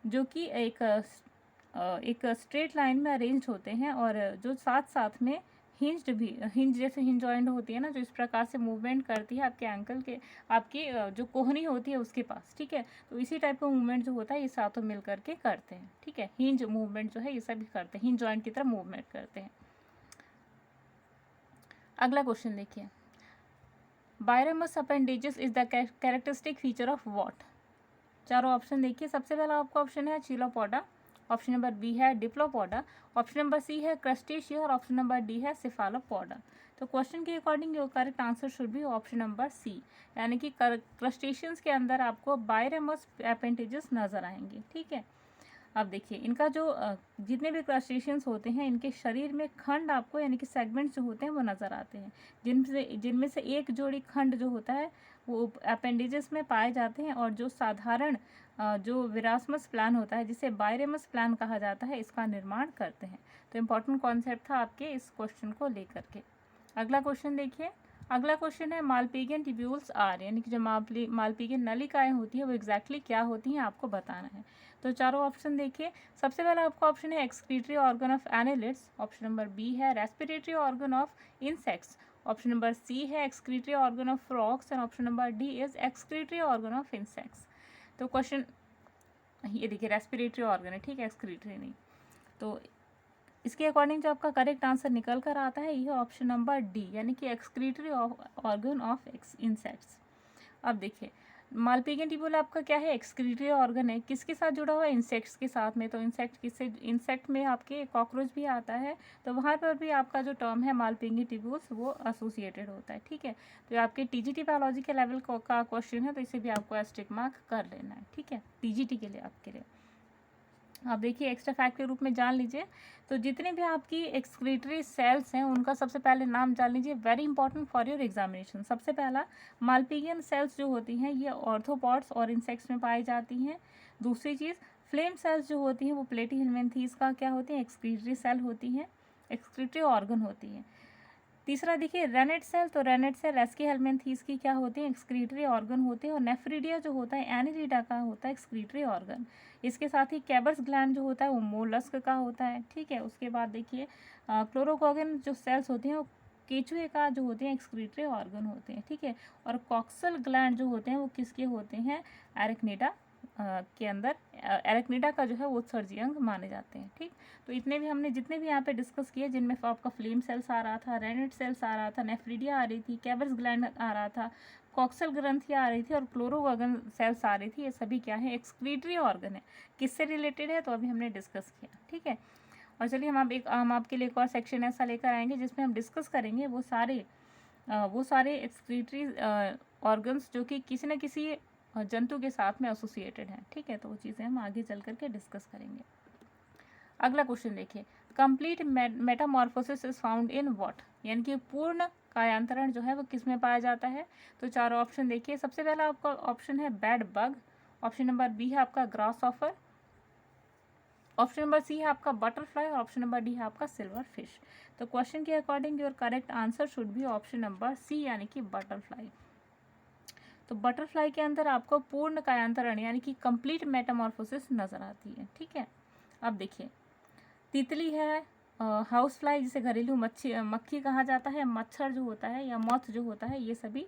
जो कि एक स्ट्रेट लाइन में अरेंज होते हैं और जो साथ साथ में हिंज्ड भी, हिंज जैसे हिंज जॉइंट होती है ना, जो इस प्रकार से मूवमेंट करती है आपके एंकल के, आपकी जो कोहनी होती है उसके पास, ठीक है। तो इसी टाइप का मूवमेंट जो होता है ये सातों मिल करके करते हैं, ठीक है। हिंज मूवमेंट जो है ये सभी करते हैं, हिंज जॉइंट की तरह मूवमेंट करते हैं। अगला क्वेश्चन देखिए, biramous appendages is the characteristic feature of what. चारों ऑप्शन देखिए। सबसे पहला आपका ऑप्शन है चिलोपोडा, ऑप्शन नंबर बी है डिप्लोपोडा, ऑप्शन नंबर सी है क्रस्टेशिया और ऑप्शन नंबर डी है सिफालोपोडा। तो क्वेश्चन के according your correct answer should be option number C, यानी कि क्रस्टेशियंस के अंदर आपको बायरमस अपेंडेजेस नजर आएंगे, ठीक है। अब देखिए इनका जो जितने भी क्रस्टेशियंस होते हैं इनके शरीर में खंड आपको, यानी कि सेगमेंट्स जो होते हैं वो नज़र आते हैं, जिनमें से एक जोड़ी खंड जो होता है वो अपेंडेजेस में पाए जाते हैं, और जो साधारण जो विरासमस प्लान होता है जिसे बायरेमस प्लान कहा जाता है इसका निर्माण करते हैं। तो इम्पोर्टेंट कॉन्सेप्ट था आपके इस क्वेश्चन को लेकर के। अगला क्वेश्चन देखिए। अगला क्वेश्चन है मालपीगियन ट्यूब्यूल्स आर, यानी कि जो मालपीगियन नलिकाएं होती है वो एग्जैक्टली क्या होती हैं आपको बताना है। तो चारों ऑप्शन देखिए। सबसे पहला आपका ऑप्शन है excretory organ of annelids, option number B है respiratory organ of insects, option number C है excretory organ of frogs and option number D is excretory organ of insects. तो क्वेश्चन ये देखिए रेस्पिरेटरी ऑर्गन है, ठीक है, excretory नहीं। तो इसके अकॉर्डिंग जो आपका करेक्ट आंसर निकल कर आता है यह ऑप्शन नंबर डी, यानी कि एक्सक्रीटरी ऑर्गन ऑफ इंसेक्ट्स। अब देखिए मालपीगियन ट्यूब्यूल आपका क्या है, एक्सक्रीटरी ऑर्गन है, किसके साथ जुड़ा हुआ है, इंसेक्ट्स के साथ में। तो इंसेक्ट में आपके कॉकरोच भी आता है, तो वहाँ पर भी आपका जो टर्म है मालपीगियन ट्यूब्यूल्स वो एसोसिएटेड होता है, ठीक है। तो आपके टीजीटी बायोलॉजी के लेवल का क्वेश्चन है, तो इसे भी आपको एस्टेरिक मार्क कर लेना है, ठीक है, टीजीटी के लिए आपके लिए। आप देखिए एक्स्ट्रा फैक्ट के रूप में जान लीजिए, तो जितने भी आपकी एक्सक्रीटरी सेल्स हैं उनका सबसे पहले नाम जान लीजिए, very important for your examination. सबसे पहला मालपीगियन सेल्स जो होती हैं ये ऑर्थोपॉड्स और इंसेक्ट्स में पाई जाती हैं। दूसरी चीज़ फ्लेम सेल्स जो होती हैं वो प्लेटीहेल्मिन्थीस का क्या होती हैं, एक्सक्रीटरी सेल होती हैं, एक्सक्रीटरी ऑर्गन होती हैं। तीसरा देखिए रेनेट सेल, तो रेनेट सेल एस्कीहेल्मिन्थीस की क्या होती है, एक्सक्रीटरी ऑर्गन होते हैं। और नेफ्रिडिया जो होता है एनिलिडा का होता है एक्सक्रीटरी ऑर्गन। इसके साथ ही कैबर्स ग्लैंड जो होता है वो मोलस्क का होता है, ठीक है। उसके बाद देखिए क्लोरोगोगन जो सेल्स होती हैं वो केचुए का जो होते हैं एक्सक्रीटरी ऑर्गन होते हैं, ठीक है। और कॉक्सल ग्लैंड जो होते हैं वो किसके होते हैं, एरेक्निडा के अंदर, एरेक्निडा का जो है वो उत्सर्जी अंग माने जाते हैं, ठीक। तो इतने भी हमने जितने भी यहाँ पे डिस्कस किए, जिनमें आपका फ्लेम सेल्स आ रहा था, रेनेट सेल्स आ रहा था, नेफ्रिडिया आ रही थी, कैबर्स ग्लैंड आ रहा था, कॉक्सल ग्रंथियाँ आ रही थी और क्लोरोगन सेल्स आ रही थी, ये सभी क्या है, एक्सक्रीटरी ऑर्गन है। किससे रिलेटेड है तो अभी हमने डिस्कस किया, ठीक है। और चलिए हम आपके लिए एक और सेक्शन ऐसा लेकर आएंगे जिसमें हम डिस्कस करेंगे वो सारे एक्सक्रीटरी ऑर्गन्स जो कि किसी न किसी जंतु के साथ में एसोसिएटेड हैं, ठीक है। तो वो चीज़ें हम आगे चल करके डिस्कस करेंगे। अगला क्वेश्चन देखिए, complete Metamorphosis is found in what, यानी कि पूर्ण कायांतरण जो है वो किस में पाया जाता है। तो चारों ऑप्शन देखिए। सबसे पहला आपका ऑप्शन है bed bug, option number B है आपका grasshopper, option number C है आपका बटरफ्लाई और ऑप्शन नंबर डी है आपका सिल्वर फिश। तो क्वेश्चन के according your correct answer should be option number C, यानी कि बटरफ्लाई। तो बटरफ्लाई के अंदर आपको पूर्ण कायांतरण यानी कि कंप्लीट मेटामॉर्फोसिस नजर आती है, ठीक है। अब देखिए तितली है, हाउस फ्लाई जिसे घरेलू मक्खी कहा जाता है, मच्छर जो होता है या मॉथ जो होता है, ये सभी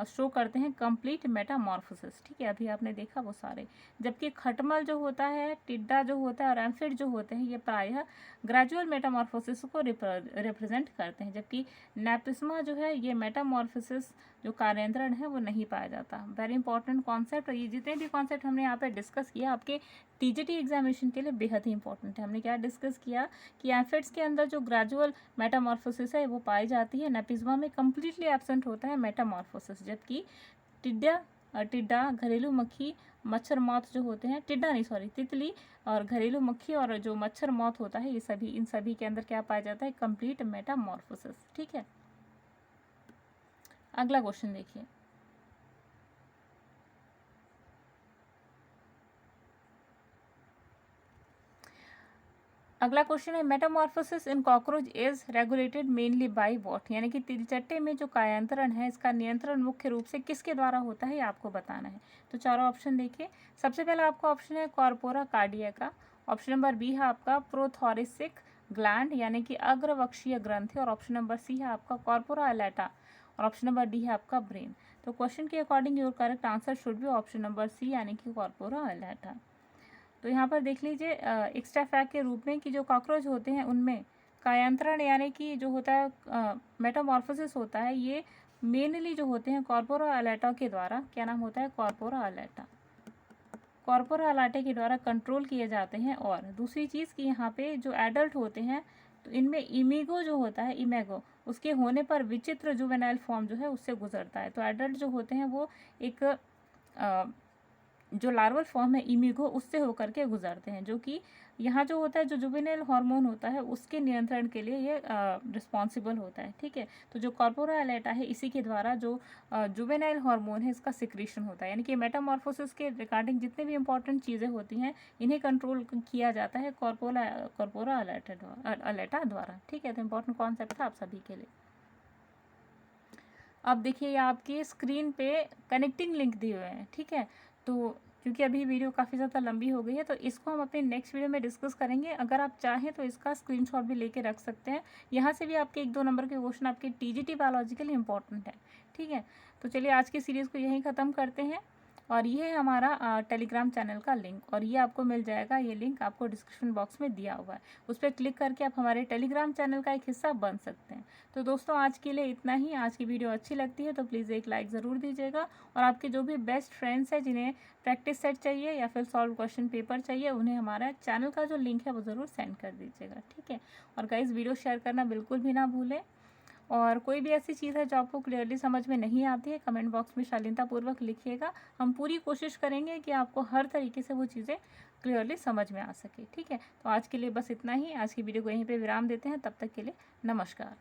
शो करते हैं कंप्लीट मेटामॉर्फोसिस, ठीक है। अभी आपने देखा वो सारे। जबकि खटमल जो होता है, टिड्डा जो होता है और एम्फिड जो होते हैं ये प्रायः ग्रेजुअल मेटामॉर्फोसिस को रिप्रेजेंट करते हैं। जबकि नेप्रिस्मा जो है ये मेटामॉर्फोसिस जो कार्यांतरण है वो नहीं पाया जाता। Very important concept. ये जितने भी कॉन्सेप्ट हमने यहाँ पे डिस्कस किया आपके टीजीटी एग्जामिनेशन के लिए बेहद ही इंपॉर्टेंट है। हमने क्या डिस्कस किया कि एम्फिड्स के अंदर जो ग्रेजुअल मेटामॉर्फोसिस है वो पाई जाती है, नेपिज्मा में कम्प्लीटली एब्सेंट होता है मेटामॉर्फोसिस। जबकि टिड्डा, घरेलू मक्खी, मच्छर मौत जो होते हैं, तितली और घरेलू मक्खी और जो मच्छर मौत होता है ये इन सभी के अंदर क्या पाया जाता है, कंप्लीट मेटामॉर्फोसिस, ठीक है। अगला क्वेश्चन देखिए, अगला क्वेश्चन है Metamorphosis in cockroach is regulated mainly by what, यानी कि तिलचट्टे में जो कायांतरण है इसका नियंत्रण मुख्य रूप से किसके द्वारा होता है ये आपको बताना है। तो चारों ऑप्शन देखिए। सबसे पहला आपका ऑप्शन है कॉर्पोरा कार्डियका, ऑप्शन नंबर बी है आपका प्रोथोरेसिक ग्लैंड यानी कि अग्रवक्षीय ग्रंथि, और ऑप्शन नंबर सी है आपका कॉर्पोरा अलेटा, और ऑप्शन नंबर डी है आपका ब्रेन। तो क्वेश्चन के according your correct answer should be option number C यानी कि कॉर्पोरा अलेटा। तो यहाँ पर देख लीजिए एक्स्ट्रा फैक्ट के रूप में कि जो कॉकरोच होते हैं उनमें कायांतरण यानी कि जो होता है मेटामॉर्फोसिस होता है, ये मेनली जो होते हैं कॉर्पोरा अलेटा के द्वारा, क्या नाम होता है, कॉर्पोरा अलेटा, कॉर्पोरा अलेटा के द्वारा कंट्रोल किए जाते हैं। और दूसरी चीज़ कि यहाँ पे जो एडल्ट होते हैं तो इनमें इमिगो जो होता है, इमेगो, उसके होने पर विचित्र जुवेनाइल फॉर्म जो है उससे गुजरता है। तो एडल्ट जो होते हैं वो एक जो लार्वल फॉर्म है इमिगो उससे होकर के गुजरते हैं, जो कि यहाँ जो होता है जो जुवेनाइल हार्मोन होता है उसके नियंत्रण के लिए ये रिस्पॉन्सिबल होता है। ठीक है, तो जो कॉर्पोरा अलेटा है इसी के द्वारा जो जुवेनाइल हार्मोन है इसका सिक्रीशन होता है, यानी कि मेटामॉर्फोसिस के रिगार्डिंग जितने भी इंपॉर्टेंट चीज़ें होती हैं इन्हें कंट्रोल किया जाता है कॉर्पोरा अलेटा द्वारा। ठीक है, तो इंपॉर्टेंट कॉन्सेप्ट था आप सभी के लिए। अब देखिए आपकी स्क्रीन पे कनेक्टिंग लिंक दिए हुए हैं। ठीक है, तो क्योंकि अभी वीडियो काफ़ी ज़्यादा लंबी हो गई है तो इसको हम अपने नेक्स्ट वीडियो में डिस्कस करेंगे। अगर आप चाहें तो इसका स्क्रीनशॉट भी लेके रख सकते हैं, यहाँ से भी आपके 1-2 नंबर के क्वेश्चन आपके टीजीटी बायोलॉजी के लिए इंपॉर्टेंट है। ठीक है, तो चलिए आज की सीरीज़ को यहीं ख़त्म करते हैं। और ये है हमारा टेलीग्राम चैनल का लिंक, और ये आपको मिल जाएगा, ये लिंक आपको डिस्क्रिप्शन बॉक्स में दिया हुआ है, उस पर क्लिक करके आप हमारे टेलीग्राम चैनल का एक हिस्सा बन सकते हैं। तो दोस्तों आज के लिए इतना ही। आज की वीडियो अच्छी लगती है तो प्लीज़ एक लाइक ज़रूर दीजिएगा, और आपके जो भी बेस्ट फ्रेंड्स हैं जिन्हें प्रैक्टिस सेट चाहिए या फिर सॉल्व क्वेश्चन पेपर चाहिए उन्हें हमारा चैनल का जो लिंक है वो ज़रूर सेंड कर दीजिएगा। ठीक है, और गाइस वीडियो शेयर करना बिल्कुल भी ना भूलें, और कोई भी ऐसी चीज़ है जो आपको क्लियरली समझ में नहीं आती है कमेंट बॉक्स में शालीनतापूर्वक लिखिएगा। हम पूरी कोशिश करेंगे कि आपको हर तरीके से वो चीज़ें क्लियरली समझ में आ सके। ठीक है, तो आज के लिए बस इतना ही। आज की वीडियो को यहीं पे विराम देते हैं, तब तक के लिए नमस्कार।